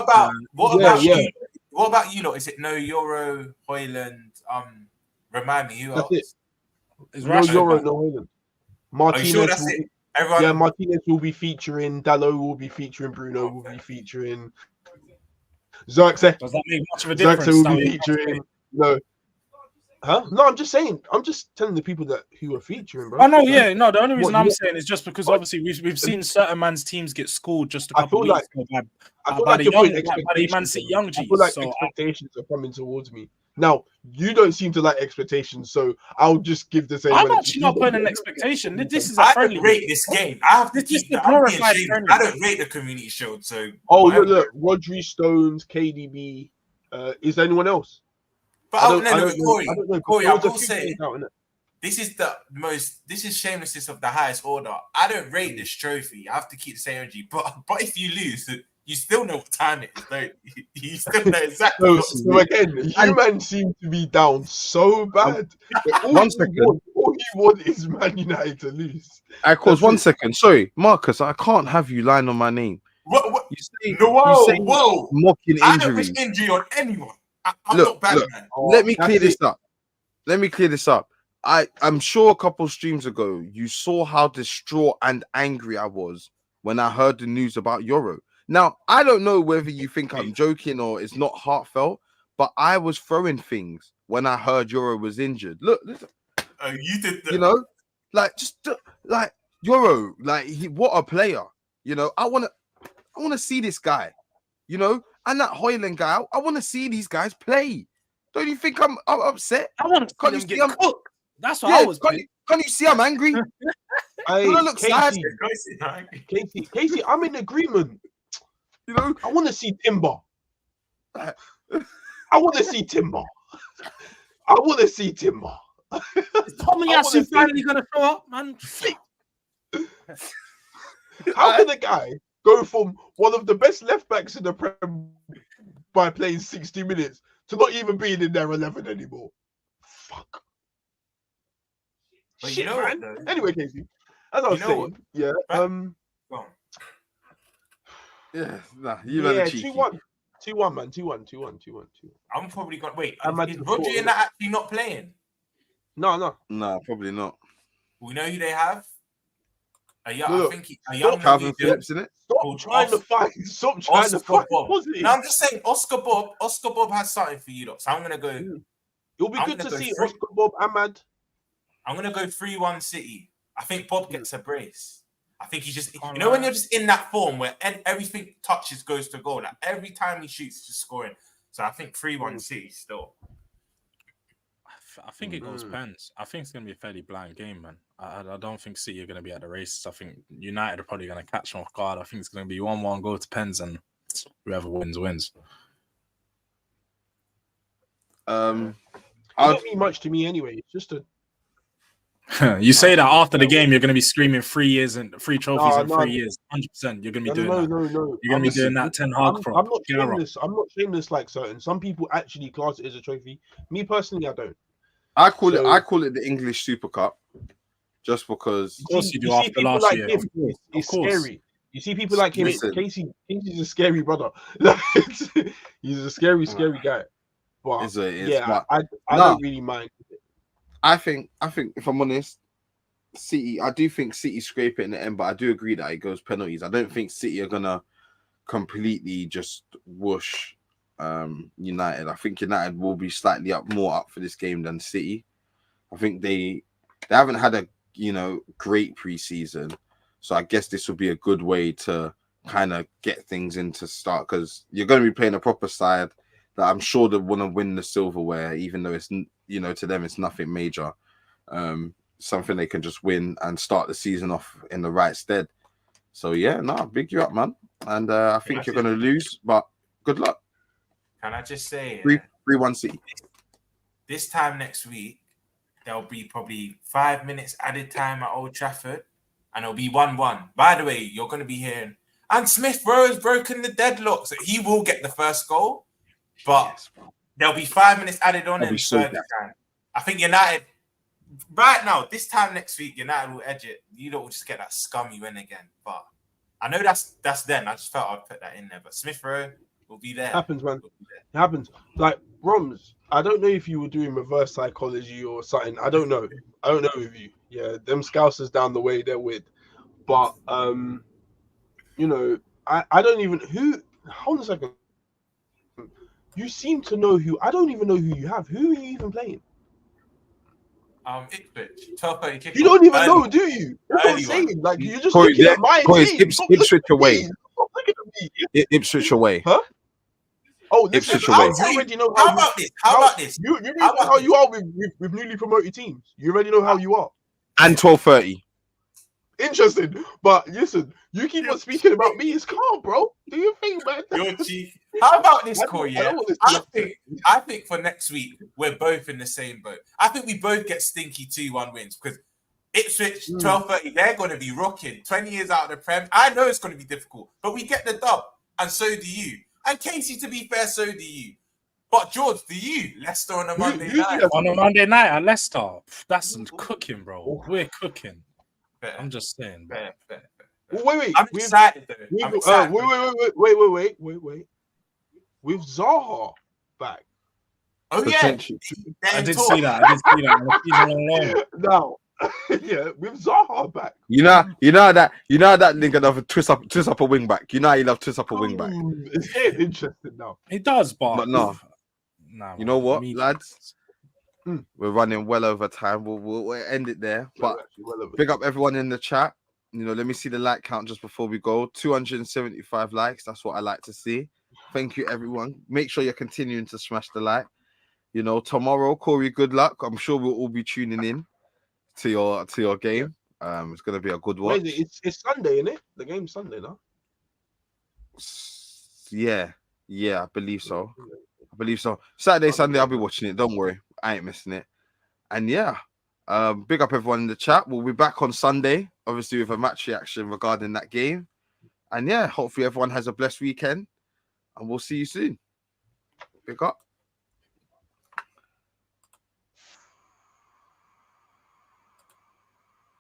What about you? What about you lot? Is it no Euro, Hoyland? Remind me who else? That's it. No Euro, no Hoyland. Martinez. Are you sure that's it? Everyone... Yeah, Martinez will be featuring. Dalot will be featuring. Bruno will be featuring. Xerxes. Does that make much of a difference? Xerxes will be featuring. No. Huh? No, I'm just saying. I'm just telling the people who are featuring, bro. Oh no, yeah, no. The only reason I'm saying is just because obviously we've seen certain man's teams get schooled just a couple weeks ago by the Man City young G's. I feel like expectations are coming towards me. Now you don't seem to like expectations, so I'll just give the same. I'm actually not putting an expectation. This is a friendly. I don't rate this game. I have to keep the glorified friendly. I don't rate the Community Shield. So look, Rodri, Stones, KDB. Is there anyone else? But Corey, I will say this is shamelessness of the highest order. I don't rate this trophy. I have to keep the same energy. But if you lose, you still know what time it is, don't you? You still know exactly. So again, you man seem to be down so bad. All you want is Man United to lose. I cause 1 second. Sorry, Marcus, I can't have you lying on my name. What? You say whoa. Mocking injuries. I don't wish injury on anyone. I'm not bad, man. Let me clear this up. I'm sure a couple of streams ago you saw how distraught and angry I was when I heard the news about Euro. Now, I don't know whether you think I'm joking or it's not heartfelt, but I was throwing things when I heard Euro was injured. Look, you did that. You know, like Euro, what a player. You know, I want to see this guy. You know, and that Hoyland guy, I want to see these guys play. Don't you think I'm upset? I want to see them get cooked. That's what I was. Can you see I'm angry? I look sad. Casey, I'm in agreement. You know, I want to see Timber. I want to see Timber. Is Tomiyasu finally going to show up, man? How can a guy go from one of the best left backs in the Prem by playing 60 minutes to not even being in their 11 anymore? Fuck. But shit, you know man. Anyway, Casey, as I was saying, yeah, you're cheeky. 2-1, man. 2-1. I'm probably going. Wait, is Roger in that actually not playing? No, probably not. We know who they have. A young Calvin Phillips in it. Stop trying to fight. No, I'm just saying, Oscar Bob has something for you, lot. So I'm gonna go. It'll be good to see Oscar Bob, Ahmad. I'm gonna go 3-1 City. I think Bob gets a brace. I think he just, when you're just in that form where everything touches goes to goal. Like every time he shoots, just scoring. So I think 3-1 City still. I think it goes pens. I think it's going to be a fairly blind game, man. I don't think City are going to be at the races. I think United are probably going to catch them off guard. I think it's going to be 1-1, go to pens, and whoever wins. It don't mean much to me anyway. It's just a. You say that after the game, you're going to be screaming 3 years and 3 trophies in 3 years. 100%. You're going to be doing that. No. You're going to be doing that 10 hard crop. I'm not shameless like certain. Some people actually class it as a trophy. Me personally, I don't. I call it the English Super Cup, just because. Of course you do. After last year, it's scary. You see people like him. Casey's a scary brother. He's a scary guy. But I don't really mind. I think if I'm honest, City. I do think City scrape it in the end, but I do agree that it goes penalties. I don't think City are gonna completely just whoosh United. I think United will be slightly more up for this game than City. I think they haven't had a great preseason, so I guess this will be a good way to kind of get things into start, because you're going to be playing a proper side that I'm sure they want to win the silverware, even though it's to them it's nothing major, something they can just win and start the season off in the right stead. So big you up, man, and I think you're going to lose, but good luck. Can I just say 3-1 City? This time next week, there'll be probably 5 minutes added time at Old Trafford, and it'll be 1-1. By the way, you're going to be hearing, and Smith Rowe has broken the deadlock, so he will get the first goal. But There'll be 5 minutes added on That'll in be so third time. I think United, right now, this time next week, United will edge it. You don't just get that scummy win again. But I know that's then. I just felt I'd put that in there. But Smith Rowe will be there. Happens, man. It happens. Like, Roms, I don't know if you were doing reverse psychology or something. I don't know. I don't know with you. Yeah, them Scousers down the way, they're weird. But, you know, I don't even... Hold on a second. You seem to know who... I don't even know who you have. Who are you even playing? Ipswich. 12:30 You don't even know, do you? That's what I'm saying. Like, you're just looking at my team. Ipswich away. Ipswich away. Huh? Oh, listen, Ipswich away. you already know how about this? How about this? You already know how you are with newly promoted teams. You already know how you are. And 12:30. Interesting, but listen, you keep on speaking about me. It's calm, bro. Do you think, man? You're cheeky. How about this, Corey? Yeah, I think for next week we're both in the same boat. I think we both get stinky 2-1 wins because Ipswich 12:30. They're going to be rocking. 20 years out of the Prem. I know it's going to be difficult, but we get the dub, and so do you. And Casey, to be fair, so do you. But George, do you? Leicester on a Monday night. On a Monday night at Leicester. That's cooking, bro. We're cooking. Fair. I'm just saying. Fair. Wait. I'm excited though. I'm excited. Wait. With Zaha back. Oh yeah. I did see that. No. Yeah, with Zaha back. You know that nigga love twist up a wing back. You know how you love twist up a wing back. It's getting interesting now. It does, but no. You know what, lads? Mm. We're running well over time. We'll end it there. But big up everyone in the chat. You know, let me see the like count just before we go. 275 likes. That's what I like to see. Thank you, everyone. Make sure you're continuing to smash the like. You know, tomorrow, Corey, good luck. I'm sure we'll all be tuning in to your game. It's gonna be a good watch. Wait, it's Sunday, isn't it? The game's Sunday now. Yeah, I believe so. Saturday, Sunday, I'll be watching it. Don't worry, I ain't missing it. And yeah, big up everyone in the chat. We'll be back on Sunday, obviously with a match reaction regarding that game. And yeah, hopefully everyone has a blessed weekend, and we'll see you soon. Big up.